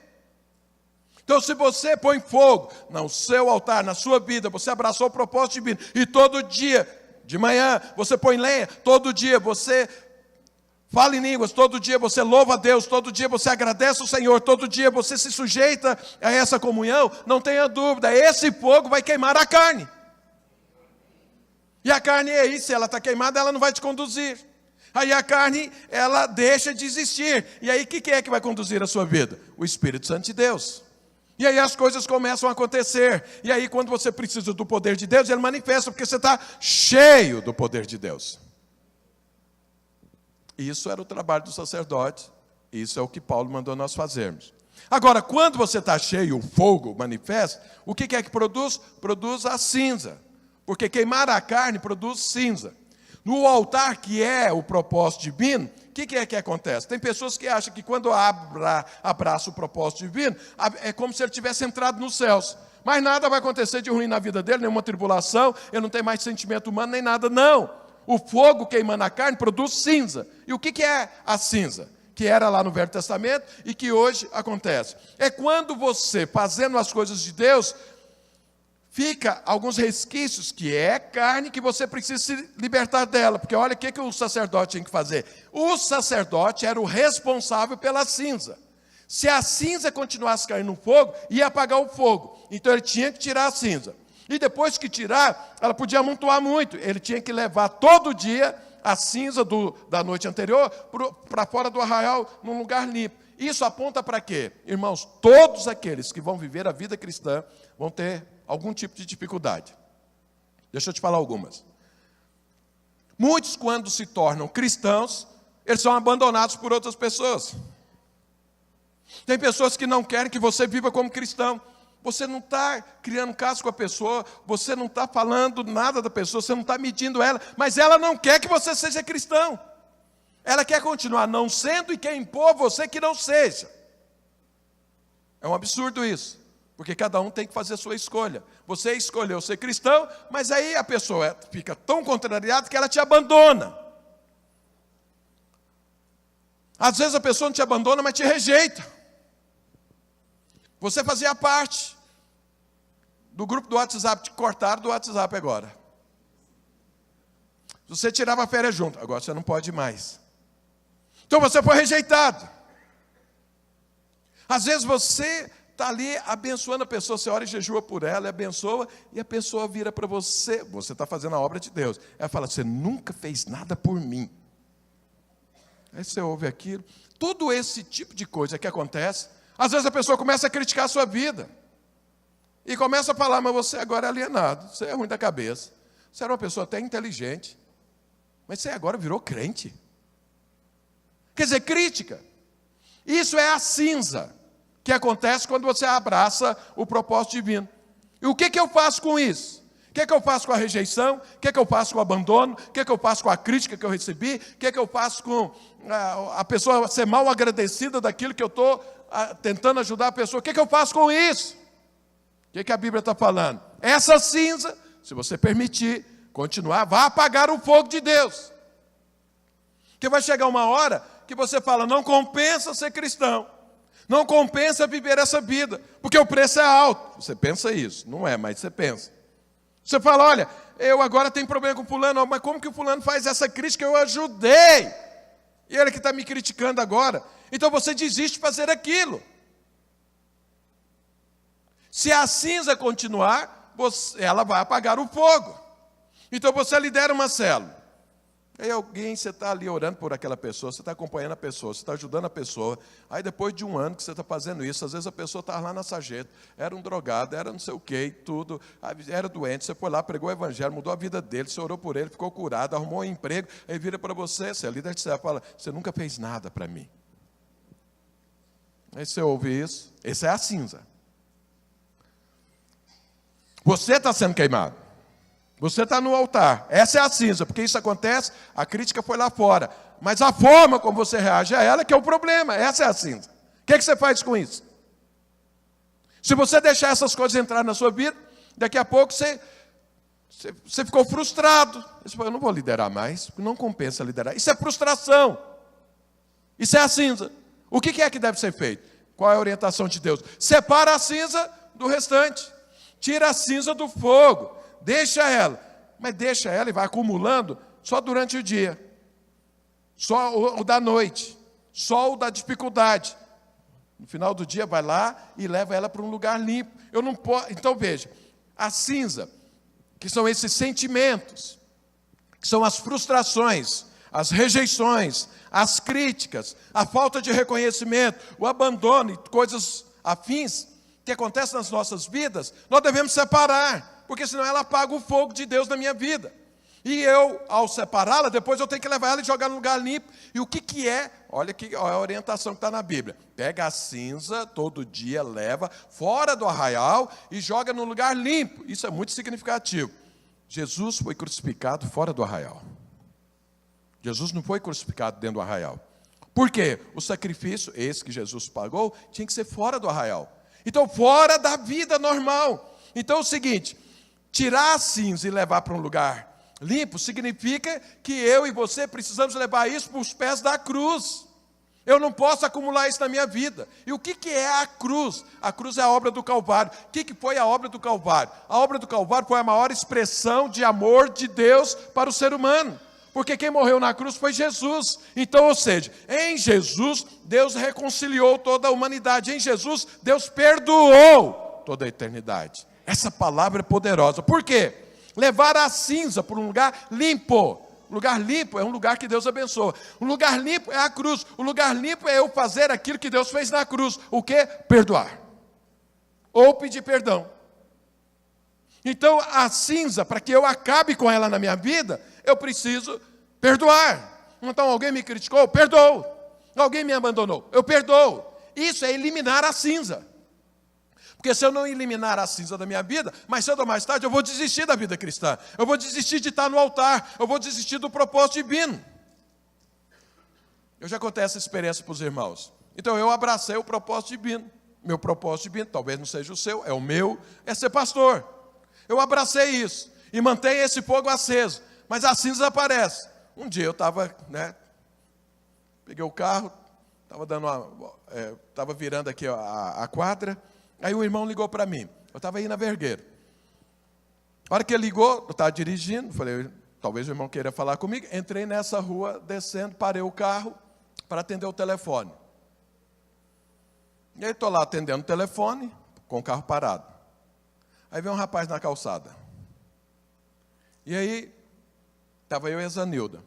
Então, se você põe fogo no seu altar, na sua vida, você abraçou o propósito divino, e todo dia, de manhã, você põe lenha, todo dia você fala em línguas, todo dia você louva a Deus, todo dia você agradece o Senhor, todo dia você se sujeita a essa comunhão, não tenha dúvida, esse fogo vai queimar a carne. E a carne aí, se ela está queimada, ela não vai te conduzir. Aí a carne, ela deixa de existir. E aí o que é que vai conduzir a sua vida? O Espírito Santo de Deus. E aí as coisas começam a acontecer. E aí quando você precisa do poder de Deus, Ele manifesta, porque você está cheio do poder de Deus. Isso era o trabalho do sacerdote. Isso é o que Paulo mandou nós fazermos. Agora, quando você está cheio, o fogo manifesta, o que é que produz? Produz a cinza. Porque queimar a carne produz cinza. No altar, que é o propósito divino, o que é que acontece? Tem pessoas que acham que quando abraça o propósito divino, é como se ele tivesse entrado nos céus. Mas nada vai acontecer de ruim na vida dele, nenhuma tribulação, ele não tem mais sentimento humano, nem nada, não. O fogo queimando a carne produz cinza. E o que é a cinza? Que era lá no Velho Testamento e que hoje acontece. É quando você, fazendo as coisas de Deus, fica alguns resquícios, que é carne, que você precisa se libertar dela. Porque olha o que o sacerdote tinha que fazer. O sacerdote era o responsável pela cinza. Se a cinza continuasse caindo no fogo, ia apagar o fogo. Então ele tinha que tirar a cinza. E depois que tirar, ela podia amontoar muito. Ele tinha que levar todo dia a cinza da noite anterior para fora do arraial, num lugar limpo. Isso aponta para quê? Irmãos, todos aqueles que vão viver a vida cristã vão ter algum tipo de dificuldade. Deixa eu te falar algumas. Muitos, quando se tornam cristãos, eles são abandonados por outras pessoas. Tem pessoas que não querem que você viva como cristão. Você não está criando caso com a pessoa, você não está falando nada da pessoa, você não está medindo ela, mas ela não quer que você seja cristão. Ela quer continuar não sendo e quer impor você que não seja. É um absurdo isso, porque cada um tem que fazer a sua escolha. Você escolheu ser cristão, mas aí a pessoa fica tão contrariada que ela te abandona. Às vezes a pessoa não te abandona, mas te rejeita. Você fazia parte do grupo do WhatsApp, te cortaram do WhatsApp agora. Você tirava férias junto, agora você não pode mais. Então você foi rejeitado. Às vezes você está ali abençoando a pessoa, você ora e jejua por ela, e abençoa, e a pessoa vira para você, você está fazendo a obra de Deus. Ela fala, você nunca fez nada por mim. Aí você ouve aquilo. Tudo esse tipo de coisa que acontece, às vezes a pessoa começa a criticar a sua vida. E começa a falar, mas você agora é alienado, você é ruim da cabeça. Você era uma pessoa até inteligente, mas você agora virou crente. Quer dizer, crítica. Isso é a cinza que acontece quando você abraça o propósito divino. E o que eu faço com isso? O que eu faço com a rejeição? O que eu faço com o abandono? O que eu faço com a crítica que eu recebi? O que eu faço com a pessoa ser mal agradecida daquilo que eu estou tentando ajudar a pessoa? O que eu faço com isso? O que a Bíblia está falando? Essa cinza, se você permitir continuar, vai apagar o fogo de Deus. Porque vai chegar uma hora que você fala, não compensa ser cristão. Não compensa viver essa vida, porque o preço é alto. Você pensa isso, não é, mas você pensa. Você fala, olha, eu agora tenho problema com fulano, mas como que o fulano faz essa crítica? Eu ajudei. E ele que está me criticando agora. Então você desiste de fazer aquilo. Se a cinza continuar, ela vai apagar o fogo. Então você lidera uma célula. Aí alguém, você está ali orando por aquela pessoa, você está acompanhando a pessoa, você está ajudando a pessoa. Aí depois de um ano que você está fazendo isso, às vezes a pessoa está lá na sarjeta, era um drogado, era não sei o quê, tudo, era doente, você foi lá, pregou o evangelho, mudou a vida dele, você orou por ele, ficou curado, arrumou um emprego, aí vira para você é líder de célula, fala, você nunca fez nada para mim. Aí você ouve isso, essa é a cinza. Você está sendo queimado. Você está no altar, essa é a cinza, porque isso acontece, a crítica foi lá fora, mas a forma como você reage a ela que é o problema, essa é a cinza. O que você faz com isso? Se você deixar essas coisas entrar na sua vida, daqui a pouco você ficou frustrado. Você fala, eu não vou liderar mais, não compensa liderar. Isso é frustração, isso é a cinza. O que é que deve ser feito? Qual é a orientação de Deus? Separa a cinza do restante, tira a cinza do fogo. Deixa ela, mas deixa ela e vai acumulando só durante o dia. Só o da noite, só o da dificuldade. No final do dia vai lá e leva ela para um lugar limpo. Eu não posso. Então veja, a cinza, que são esses sentimentos, que são as frustrações, as rejeições, as críticas, a falta de reconhecimento, o abandono e coisas afins que acontecem nas nossas vidas, nós devemos separar, porque senão ela apaga o fogo de Deus na minha vida. E eu, ao separá-la, depois eu tenho que levar ela e jogar no lugar limpo. E o que é? Olha aqui a orientação que está na Bíblia. Pega a cinza, todo dia leva fora do arraial e joga no lugar limpo. Isso é muito significativo. Jesus foi crucificado fora do arraial. Jesus não foi crucificado dentro do arraial. Por quê? O sacrifício, esse que Jesus pagou, tinha que ser fora do arraial. Então, fora da vida normal. Então, é o seguinte, tirar a cinza e levar para um lugar limpo significa que eu e você precisamos levar isso para os pés da cruz. Eu não posso acumular isso na minha vida. E o que é a cruz? A cruz é a obra do Calvário. O que foi a obra do Calvário? A obra do Calvário foi a maior expressão de amor de Deus para o ser humano. Porque quem morreu na cruz foi Jesus. Então, ou seja, em Jesus, Deus reconciliou toda a humanidade. Em Jesus, Deus perdoou toda a eternidade. Essa palavra é poderosa. Por quê? Levar a cinza para um lugar limpo. Lugar limpo é um lugar que Deus abençoa. O lugar limpo é a cruz. O lugar limpo é eu fazer aquilo que Deus fez na cruz. O quê? Perdoar. Ou pedir perdão. Então, a cinza, para que eu acabe com ela na minha vida, eu preciso perdoar. Então, alguém me criticou? Eu perdoo. Alguém me abandonou? Eu perdoo. Isso é eliminar a cinza. Porque se eu não eliminar a cinza da minha vida, mais cedo ou mais tarde eu vou desistir da vida cristã. Eu vou desistir de estar no altar. Eu vou desistir do propósito divino. Eu já contei essa experiência para os irmãos. Então eu abracei o propósito divino. Meu propósito divino, talvez não seja o seu, é o meu, é ser pastor. Eu abracei isso e mantenho esse fogo aceso. Mas a cinza aparece. Um dia eu estava, peguei o carro, estava virando aqui a quadra. Aí o irmão ligou para mim. Eu estava aí na Vergueira. A hora que ele ligou, eu estava dirigindo, falei, talvez o irmão queira falar comigo. Entrei nessa rua, descendo, parei o carro para atender o telefone. E aí estou lá atendendo o telefone, com o carro parado. Aí vem um rapaz na calçada. E aí, estava eu e a Zanilda.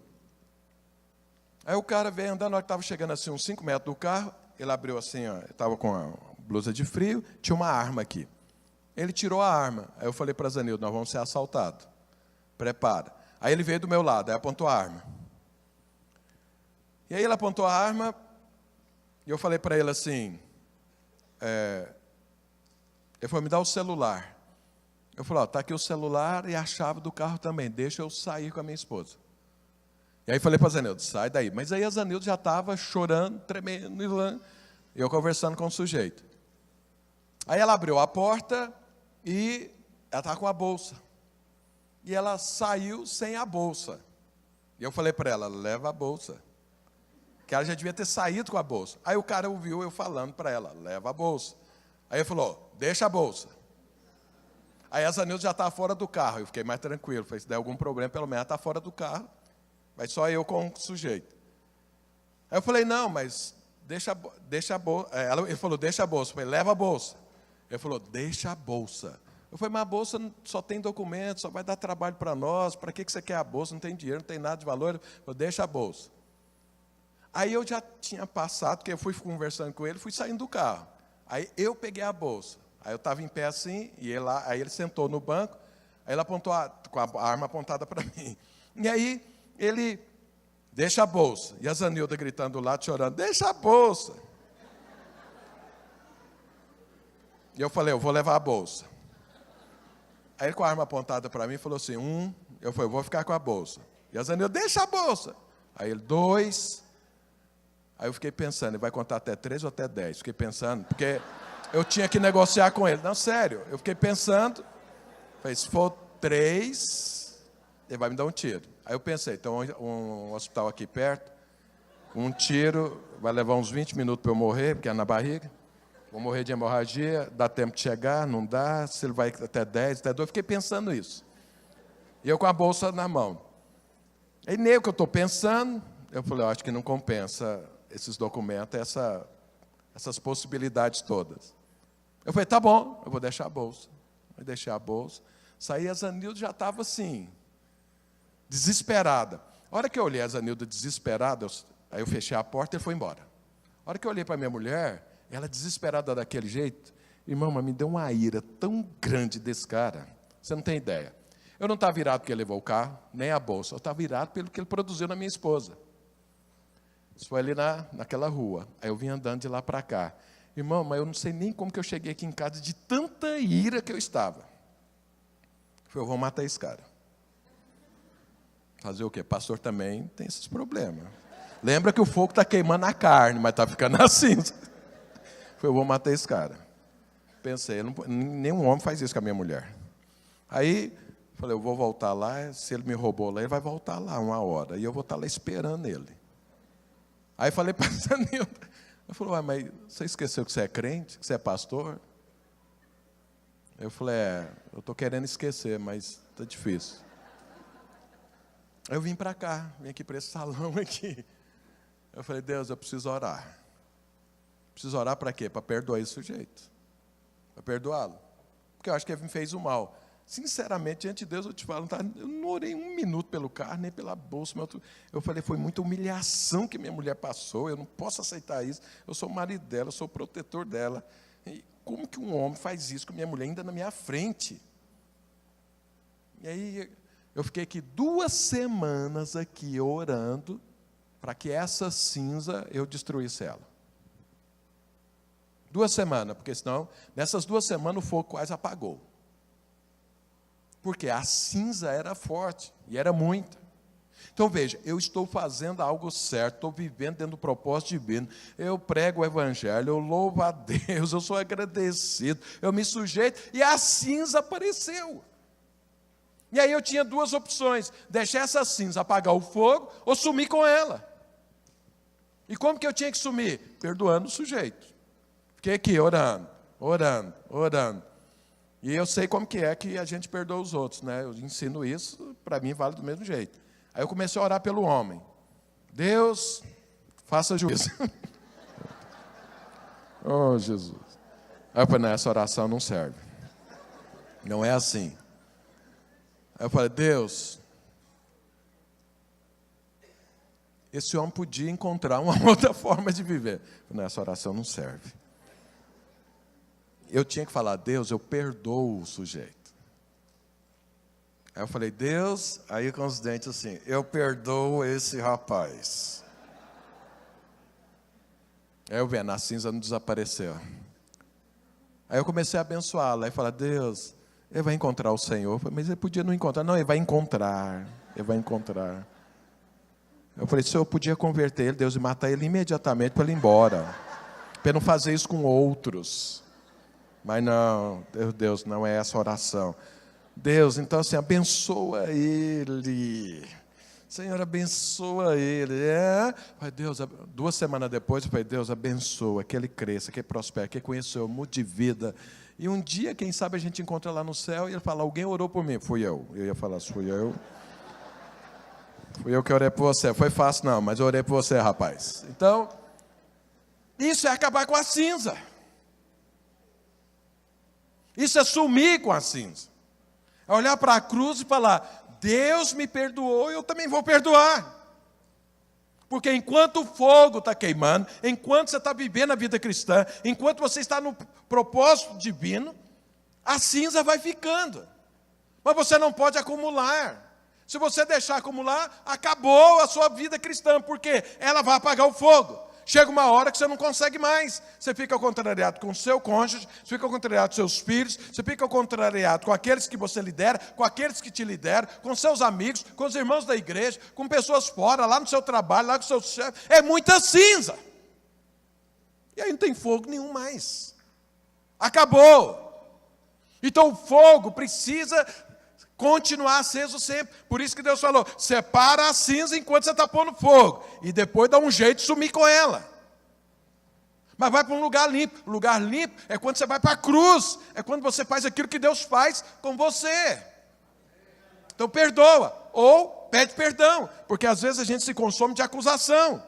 Aí o cara veio andando, na hora que estava chegando assim, uns 5 metros do carro, ele abriu assim, estava com a blusa de frio, tinha uma arma aqui. Ele tirou a arma. Aí eu falei para a Zanilda, nós vamos ser assaltados. Prepara. Aí ele veio do meu lado, aí apontou a arma. E aí ele apontou a arma, e eu falei para ele assim, ele falou, me dá o celular. Eu falei, está aqui o celular e a chave do carro também, deixa eu sair com a minha esposa. E aí falei para a Zanilda, sai daí. Mas aí a Zanilda já estava chorando, tremendo, e eu conversando com o sujeito. Aí ela abriu a porta e ela estava com a bolsa. E ela saiu sem a bolsa. E eu falei para ela, leva a bolsa. Que ela já devia ter saído com a bolsa. Aí o cara ouviu eu falando para ela, leva a bolsa. Aí ele falou, deixa a bolsa. Aí a Zanilda já está fora do carro. Eu fiquei mais tranquilo. Falei, se der algum problema, pelo menos ela está fora do carro. Vai só eu com o sujeito. Aí eu falei, não, mas deixa a bolsa. Ele falou, deixa a bolsa. Eu falei, leva a bolsa. Ele falou, deixa a bolsa. Eu falei, mas a bolsa só tem documento, só vai dar trabalho para nós. Para que você quer a bolsa? Não tem dinheiro, não tem nada de valor. Ele falou, deixa a bolsa. Aí eu já tinha passado, porque eu fui conversando com ele, fui saindo do carro. Aí eu peguei a bolsa. Aí eu estava em pé assim, e aí ele sentou no banco, aí ele apontou com a arma apontada para mim. E aí ele, deixa a bolsa. E a Zanilda gritando do lado, chorando, deixa a bolsa. E eu falei, eu vou levar a bolsa. Aí ele com a arma apontada para mim, falou assim, eu falei, eu vou ficar com a bolsa. E a Zanilda, deixa a bolsa. Aí ele, 2. Aí eu fiquei pensando, ele vai contar até 3 ou até 10. Fiquei pensando, porque eu tinha que negociar com ele. Não, sério, eu fiquei pensando, falei, se for 3, ele vai me dar um tiro. Aí eu pensei, então um hospital aqui perto, um tiro, vai levar uns 20 minutos para eu morrer, porque é na barriga. Vou morrer de hemorragia, dá tempo de chegar, não dá, se ele vai até 10, até 2, fiquei pensando isso. E eu com a bolsa na mão. Aí nem o que eu estou pensando, eu falei, eu acho que não compensa esses documentos, essas possibilidades todas. Eu falei, tá bom, eu vou deixar a bolsa. Eu deixei a bolsa. Saí, a Zanilda já estava assim, desesperada. A hora que eu olhei a Zanilda desesperada, aí eu fechei a porta e ele foi embora. A hora que eu olhei para minha mulher, ela desesperada daquele jeito, irmão, mas me deu uma ira tão grande desse cara, você não tem ideia. Eu não estava virado porque ele levou o carro, nem a bolsa, eu estava virado pelo que ele produziu na minha esposa. Isso foi ali naquela rua. Aí eu vim andando de lá para cá. Irmão, mas eu não sei nem como que eu cheguei aqui em casa de tanta ira que eu estava. Eu vou matar esse cara. Fazer o quê? Pastor também tem esses problemas. Lembra que o fogo está queimando a carne, mas está ficando na cinza. Eu vou matar esse cara. Pensei, nenhum homem faz isso com a minha mulher. Aí, falei, eu vou voltar lá, se ele me roubou lá, ele vai voltar lá 1 hora. E eu vou estar lá esperando ele. Aí falei para a Zanilda, eu falei, mas você esqueceu que você é crente, que você é pastor? Eu falei, eu estou querendo esquecer, mas está difícil. Eu vim para cá, vim aqui para esse salão aqui. Eu falei, Deus, eu preciso orar. Preciso orar para quê? Para perdoar esse sujeito. Para perdoá-lo. Porque eu acho que ele me fez o mal. Sinceramente, diante de Deus, eu te falo, eu não orei 1 minuto pelo carro, nem pela bolsa. Eu falei, foi muita humilhação que minha mulher passou, eu não posso aceitar isso. Eu sou o marido dela, eu sou o protetor dela. E como que um homem faz isso com minha mulher ainda na minha frente? E aí, eu fiquei aqui 2 semanas aqui orando para que essa cinza eu destruísse ela. 2 semanas, porque senão, nessas 2 semanas o fogo quase apagou. Porque a cinza era forte, e era muita. Então veja, eu estou fazendo algo certo, estou vivendo dentro do propósito divino, eu prego o evangelho, eu louvo a Deus, eu sou agradecido, eu me sujeito, e a cinza apareceu. E aí eu tinha 2 opções, deixar essa cinza apagar o fogo, ou sumir com ela. E como que eu tinha que sumir? Perdoando o sujeito. Fiquei aqui orando, orando, orando. E eu sei como que é que a gente perdoa os outros, né? Eu ensino isso, para mim vale do mesmo jeito. Aí eu comecei a orar pelo homem. Deus, faça juízo. Oh, Jesus. Aí eu falei, não, essa oração não serve. Não é assim. Aí eu falei, Deus, esse homem podia encontrar uma outra forma de viver. Eu falei, não, essa oração não serve. Eu tinha que falar, Deus, eu perdoo o sujeito. Aí eu falei, Deus, aí com os dentes assim, eu perdoo esse rapaz. Aí eu vendo, a cinza não desapareceu. Aí eu comecei a abençoá-lo, aí falar, Deus, ele vai encontrar o Senhor. Eu falei, mas ele podia não encontrar. Não, ele vai encontrar, ele vai encontrar. Eu falei, se eu podia converter ele, Deus, e matar ele imediatamente para ele ir embora. Para não fazer isso com outros. Mas não, Deus, não é essa oração. Deus, então assim, abençoa ele. Senhor, abençoa ele. Pai, Deus, 2 semanas depois, eu falei, Deus, abençoa, que ele cresça, que ele prospere, que ele conheça o Senhor, mude de vida. E um dia, quem sabe, a gente encontra lá no céu e ele fala, alguém orou por mim. Fui eu. Eu ia falar, fui eu. Fui eu que orei por você. Foi fácil não, mas eu orei por você, rapaz. Então, isso é acabar com a cinza. Isso é sumir com a cinza. É olhar para a cruz e falar, Deus me perdoou, eu também vou perdoar. Porque enquanto o fogo está queimando, enquanto você está vivendo a vida cristã, enquanto você está no propósito divino, a cinza vai ficando. Mas você não pode acumular. Se você deixar acumular, acabou a sua vida cristã, porque ela vai apagar o fogo. Chega uma hora que você não consegue mais. Você fica contrariado com o seu cônjuge, você fica contrariado com seus filhos, você fica contrariado com aqueles que você lidera, com aqueles que te lideram, com seus amigos, com os irmãos da igreja, com pessoas fora, lá no seu trabalho, lá com o seu chefe. É muita cinza. E aí não tem fogo nenhum mais. Acabou. Então o fogo precisa continuar aceso sempre. Por isso que Deus falou, separa a cinza enquanto você está pondo fogo. E depois dá um jeito de sumir com ela. Mas vai para um lugar limpo. O lugar limpo é quando você vai para a cruz. É quando você faz aquilo que Deus faz com você. Então perdoa. Ou pede perdão. Porque às vezes a gente se consome de acusação.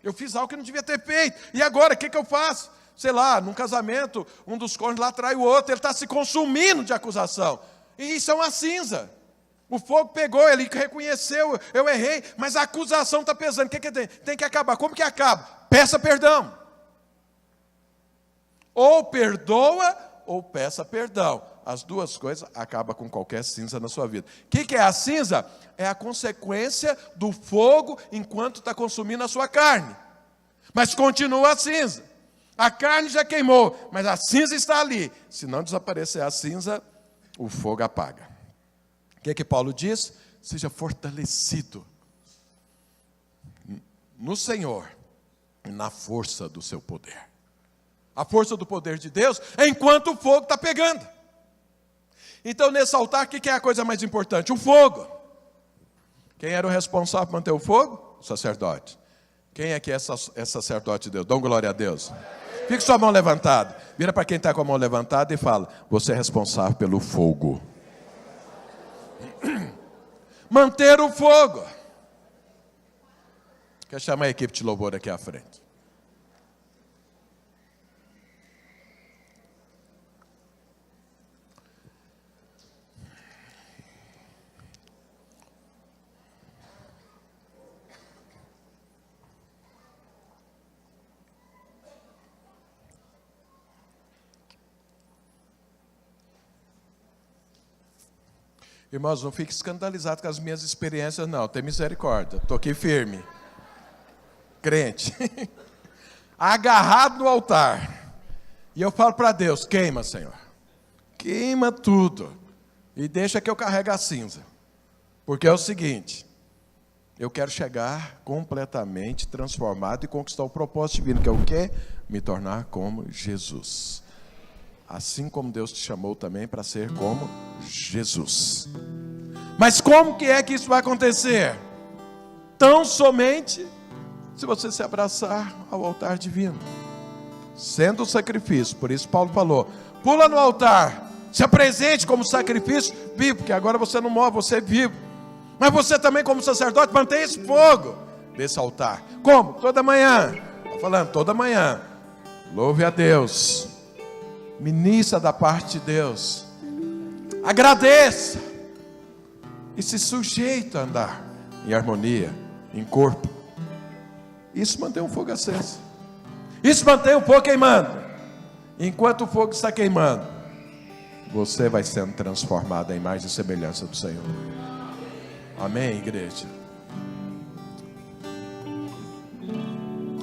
Eu fiz algo que não devia ter feito. E agora, o que eu faço? Sei lá, num casamento, um dos cônjuges lá trai o outro. Ele está se consumindo de acusação. E isso é uma cinza. O fogo pegou, ele reconheceu, eu errei, mas a acusação está pesando. O que tem? Tem que acabar. Como que acaba? Peça perdão. Ou perdoa, ou peça perdão. As duas coisas acabam com qualquer cinza na sua vida. O que é a cinza? É a consequência do fogo enquanto está consumindo a sua carne. Mas continua a cinza. A carne já queimou, mas a cinza está ali. Se não desaparecer a cinza, o fogo apaga. O que Paulo diz? Seja fortalecido no Senhor e na força do seu poder. A força do poder de Deus é enquanto o fogo está pegando. Então, nesse altar, o que é a coisa mais importante? O fogo. Quem era o responsável por manter o fogo? O sacerdote. Quem é que é sacerdote de Deus? Dão glória a Deus. Fique sua mão levantada. Vira para quem está com a mão levantada e fala: você é responsável pelo fogo. Manter o fogo. Quer chamar a equipe de louvor aqui à frente. Irmãos, não fique escandalizado com as minhas experiências, não. Tem misericórdia. Estou aqui firme. Crente. Agarrado no altar. E eu falo para Deus: queima, Senhor. Queima tudo. E deixa que eu carregue a cinza. Porque é o seguinte: eu quero chegar completamente transformado e conquistar o propósito divino, que é o quê? Me tornar como Jesus. Assim como Deus te chamou também para ser como Jesus. Mas como que é que isso vai acontecer? Tão somente se você se abraçar ao altar divino, sendo o sacrifício. Por isso Paulo falou: pula no altar, se apresente como sacrifício vivo, porque agora você não morre, você é vivo. Mas você também, como sacerdote, mantém esse fogo desse altar. Como? Toda manhã. Estou falando, toda manhã. Louve a Deus. Ministra da parte de Deus. Agradeça. E se sujeita a andar em harmonia, em corpo. Isso mantém o fogo aceso. Isso mantém o fogo queimando. Enquanto o fogo está queimando, você vai sendo transformado em imagem e semelhança do Senhor. Amém, igreja?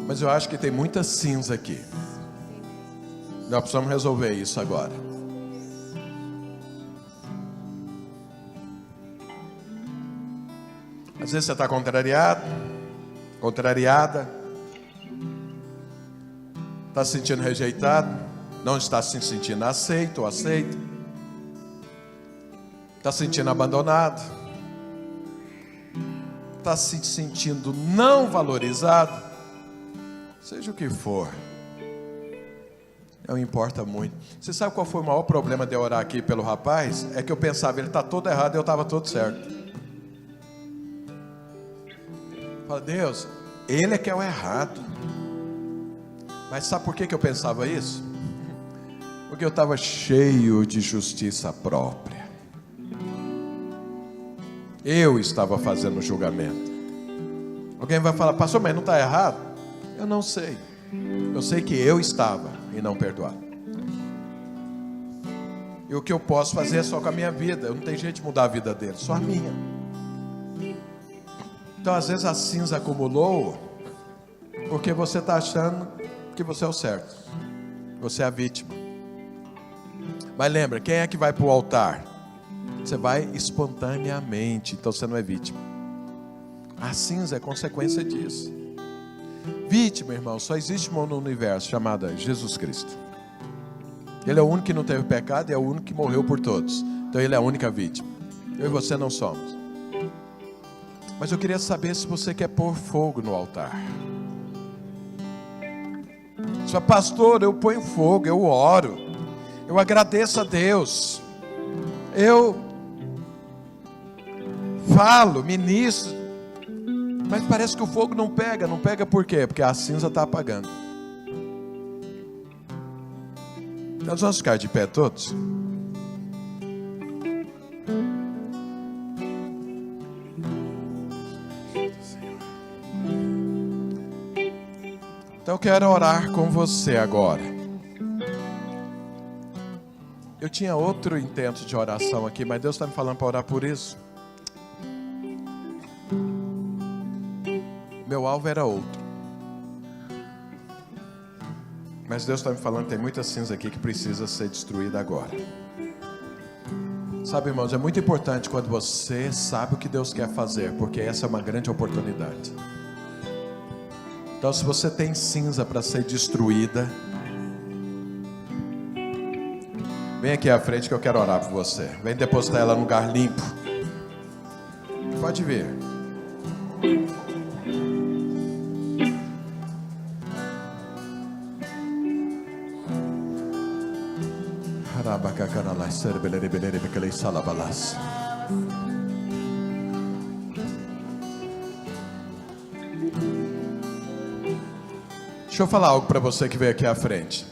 Mas eu acho que tem muita cinza aqui. Nós precisamos resolver isso agora. Às vezes você está contrariado, contrariada, está se sentindo rejeitado, não está se sentindo aceito ou aceito, está se sentindo abandonado, está se sentindo não valorizado, seja o que for. Não importa muito. Você sabe qual foi o maior problema de eu orar aqui pelo rapaz? É que eu pensava, ele está todo errado e eu estava todo certo. Fala, Deus, ele é que é o errado. Mas sabe por que eu pensava isso? Porque eu estava cheio de justiça própria. Eu estava fazendo o julgamento. Alguém vai falar: pastor, mas não está errado? Eu não sei. Eu sei que eu estava e não perdoado. E o que eu posso fazer é só com a minha vida. Eu não tenho jeito de mudar a vida dele, só a minha. Então às vezes a cinza acumulou porque você está achando que você é o certo, você é a vítima. Mas lembra, quem é que vai para o altar? Você vai espontaneamente, então você não é vítima. A cinza é consequência disso. Vítima, irmão, só existe um no universo chamado Jesus Cristo. Ele é o único que não teve pecado e é o único que morreu por todos. Então ele é a única vítima. Eu e você não somos. Mas eu queria saber se você quer pôr fogo no altar. Você fala: pastor, eu ponho fogo, eu oro, eu agradeço a Deus, eu falo, ministro, mas parece que o fogo não pega. Não pega por quê? Porque a cinza está apagando. Nós vamos ficar de pé todos? Então eu quero orar com você agora. Eu tinha outro intento de oração aqui, mas Deus está me falando para orar por isso. Meu alvo era outro. Mas Deus está me falando que tem muita cinza aqui que precisa ser destruída agora. Sabe, irmãos, é muito importante quando você sabe o que Deus quer fazer, porque essa é uma grande oportunidade. Então, se você tem cinza para ser destruída, vem aqui à frente que eu quero orar por você. Vem depositar ela num lugar limpo. Pode vir. Deixa eu falar algo para você que veio aqui à frente.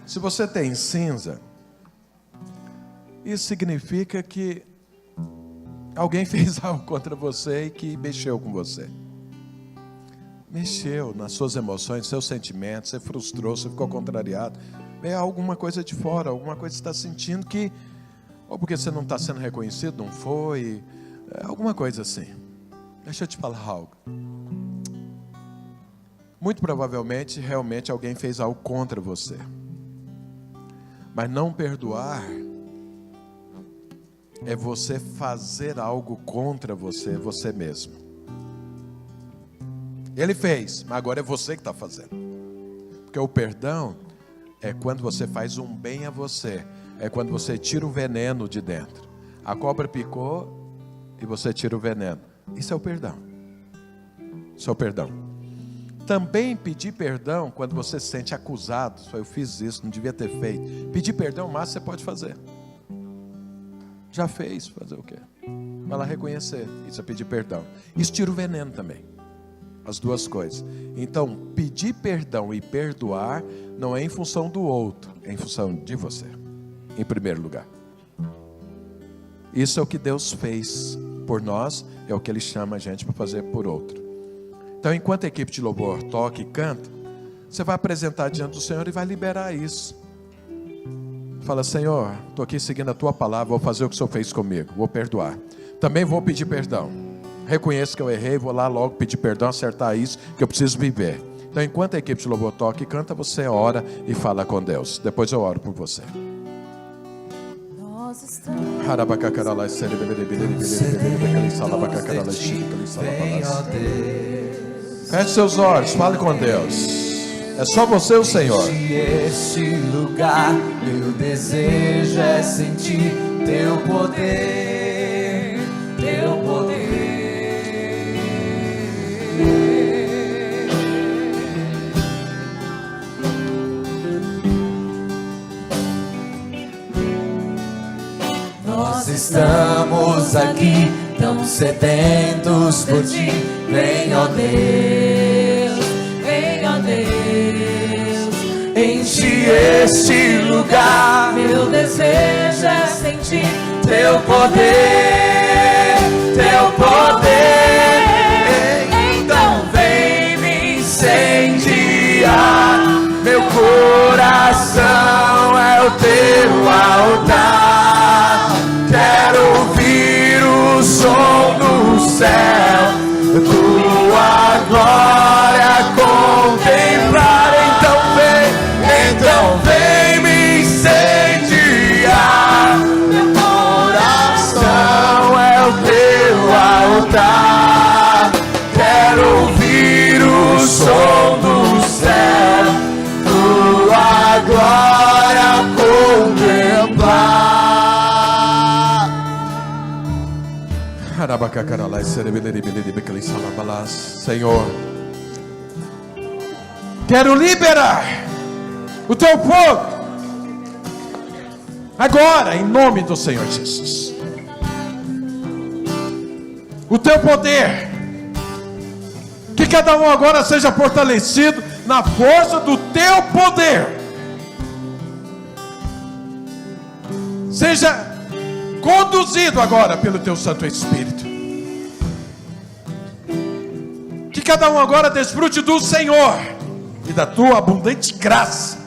Se você tem cinza, isso significa que alguém fez algo contra você e que mexeu com você. Mexeu nas suas emoções, seus sentimentos, você frustrou, você ficou contrariado. É alguma coisa de fora, alguma coisa que você está sentindo que, ou porque você não está sendo reconhecido, não foi, alguma coisa assim. Deixa eu te falar algo. Muito provavelmente, realmente alguém fez algo contra você. Mas não perdoar é você fazer algo contra você mesmo. Ele fez, mas agora é você que está fazendo. Porque o perdão é quando você faz um bem a você. É quando você tira o veneno de dentro. A cobra picou e você tira o veneno. Isso é o perdão. Isso é o perdão. Também pedir perdão quando você se sente acusado. Eu fiz isso, não devia ter feito. Pedir perdão, mas você pode fazer. Já fez, fazer o quê? Vai lá reconhecer. Isso é pedir perdão. Isso tira o veneno também. As duas coisas. Então, pedir perdão e perdoar não é em função do outro, é em função de você, em primeiro lugar. Isso é o que Deus fez por nós, é o que Ele chama a gente para fazer por outro. Então, enquanto a equipe de louvor toca e canta, você vai apresentar diante do Senhor e vai liberar isso. Fala: Senhor, estou aqui seguindo a Tua palavra, vou fazer o que o Senhor fez comigo, vou perdoar. Também vou pedir perdão. Reconheço que eu errei, vou lá logo pedir perdão, acertar isso que eu preciso viver. Então, enquanto a equipe de louvor toca e canta, você ora e fala com Deus. Depois eu oro por você. Nós estamos feche seus olhos, fale com Deus. É só você e o Senhor. Este lugar, meu desejo é sentir Teu poder, Teu poder. Nós estamos aqui, tão sedentos por Ti. Vem, ó Deus, vem, ó Deus. Enche este lugar, meu desejo é sentir Teu poder, Teu poder. Então vem me incendiar, meu coração é o Teu altar. Quero ouvir o som do céu, Tua glória contemplar. Então vem me incendiar, meu coração é o Teu altar. Quero ouvir o som do céu, Tua glória contemplar. Senhor, quero liberar o Teu povo agora, em nome do Senhor Jesus. O Teu poder, que cada um agora seja fortalecido na força do Teu poder, seja conduzido agora pelo Teu Santo Espírito. Que cada um agora desfrute do Senhor e da tua abundante graça,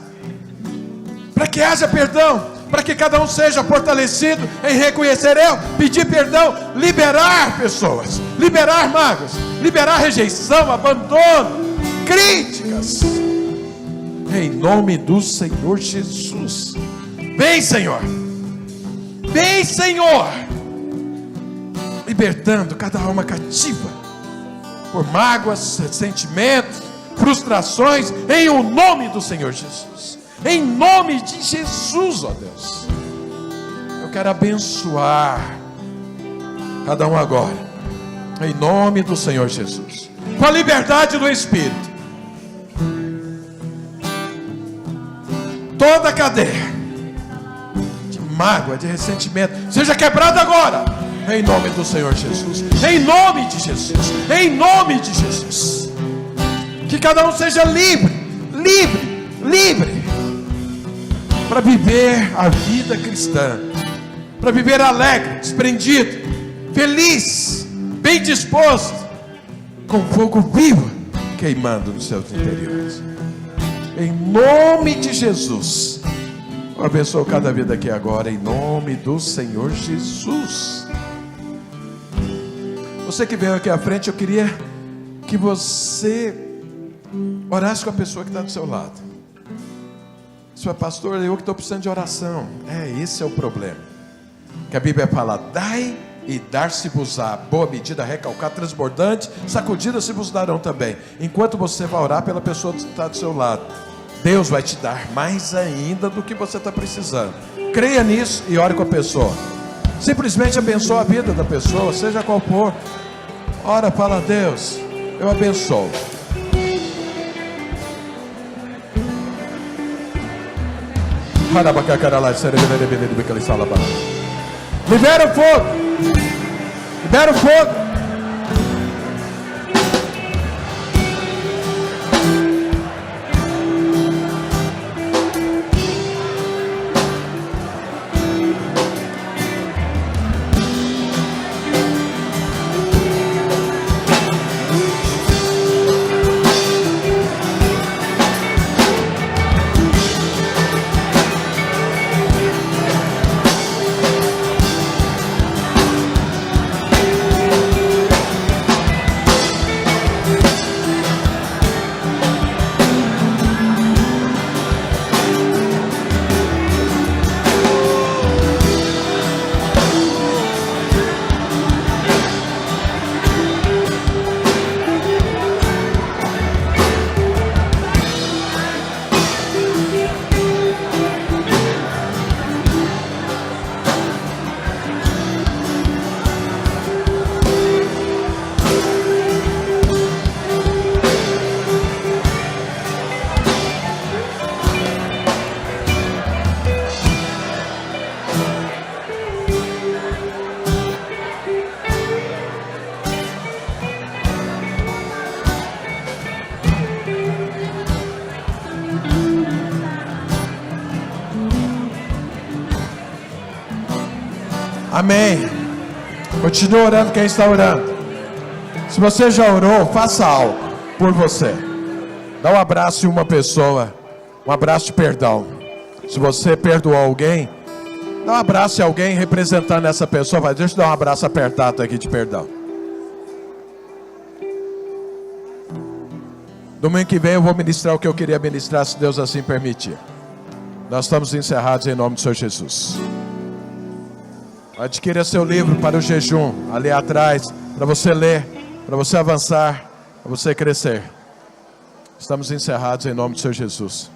para que haja perdão, para que cada um seja fortalecido em reconhecer eu, pedir perdão, liberar pessoas, liberar mágoas, liberar rejeição, abandono, críticas, em nome do Senhor Jesus. Vem, Senhor, vem, Senhor, libertando cada alma cativa por mágoas, ressentimentos, frustrações, em o nome do Senhor Jesus. Em nome de Jesus, ó Deus. Eu quero abençoar cada um agora, em nome do Senhor Jesus, com a liberdade do Espírito. Toda cadeia de mágoa, de ressentimento, seja quebrada agora, em nome do Senhor Jesus. Em nome de Jesus. Em nome de Jesus. Que cada um seja livre, livre, livre, para viver a vida cristã, para viver alegre, desprendido, feliz, bem disposto, com fogo vivo queimando nos seus interiores. Em nome de Jesus, eu abençoo cada vida aqui agora, em nome do Senhor Jesus. Você que veio aqui à frente, eu queria que você orasse com a pessoa que está do seu lado. Senhor pastor, eu que estou precisando de oração. Esse é o problema. Que a Bíblia fala: dai e dar-se-vos-á, boa medida, recalcada, transbordante, sacudida-se-vos darão também. Enquanto você vai orar pela pessoa que está do seu lado, Deus vai te dar mais ainda do que você está precisando. Creia nisso e ore com a pessoa. Simplesmente abençoa a vida da pessoa, seja qual for. Ora, fala: Deus, eu abençoo. Libera o fogo. Libera o fogo. Amém. Continua orando quem está orando. Se você já orou, faça algo por você. Dá um abraço em uma pessoa, um abraço de perdão. Se você perdoou alguém, dá um abraço em alguém representando essa pessoa. Vai, deixa eu dar um abraço apertado aqui de perdão. Domingo que vem eu vou ministrar o que eu queria ministrar, se Deus assim permitir. Nós estamos encerrados em nome do Senhor Jesus. Adquira seu livro para o jejum, ali atrás, para você ler, para você avançar, para você crescer. Estamos encerrados em nome do Senhor Jesus.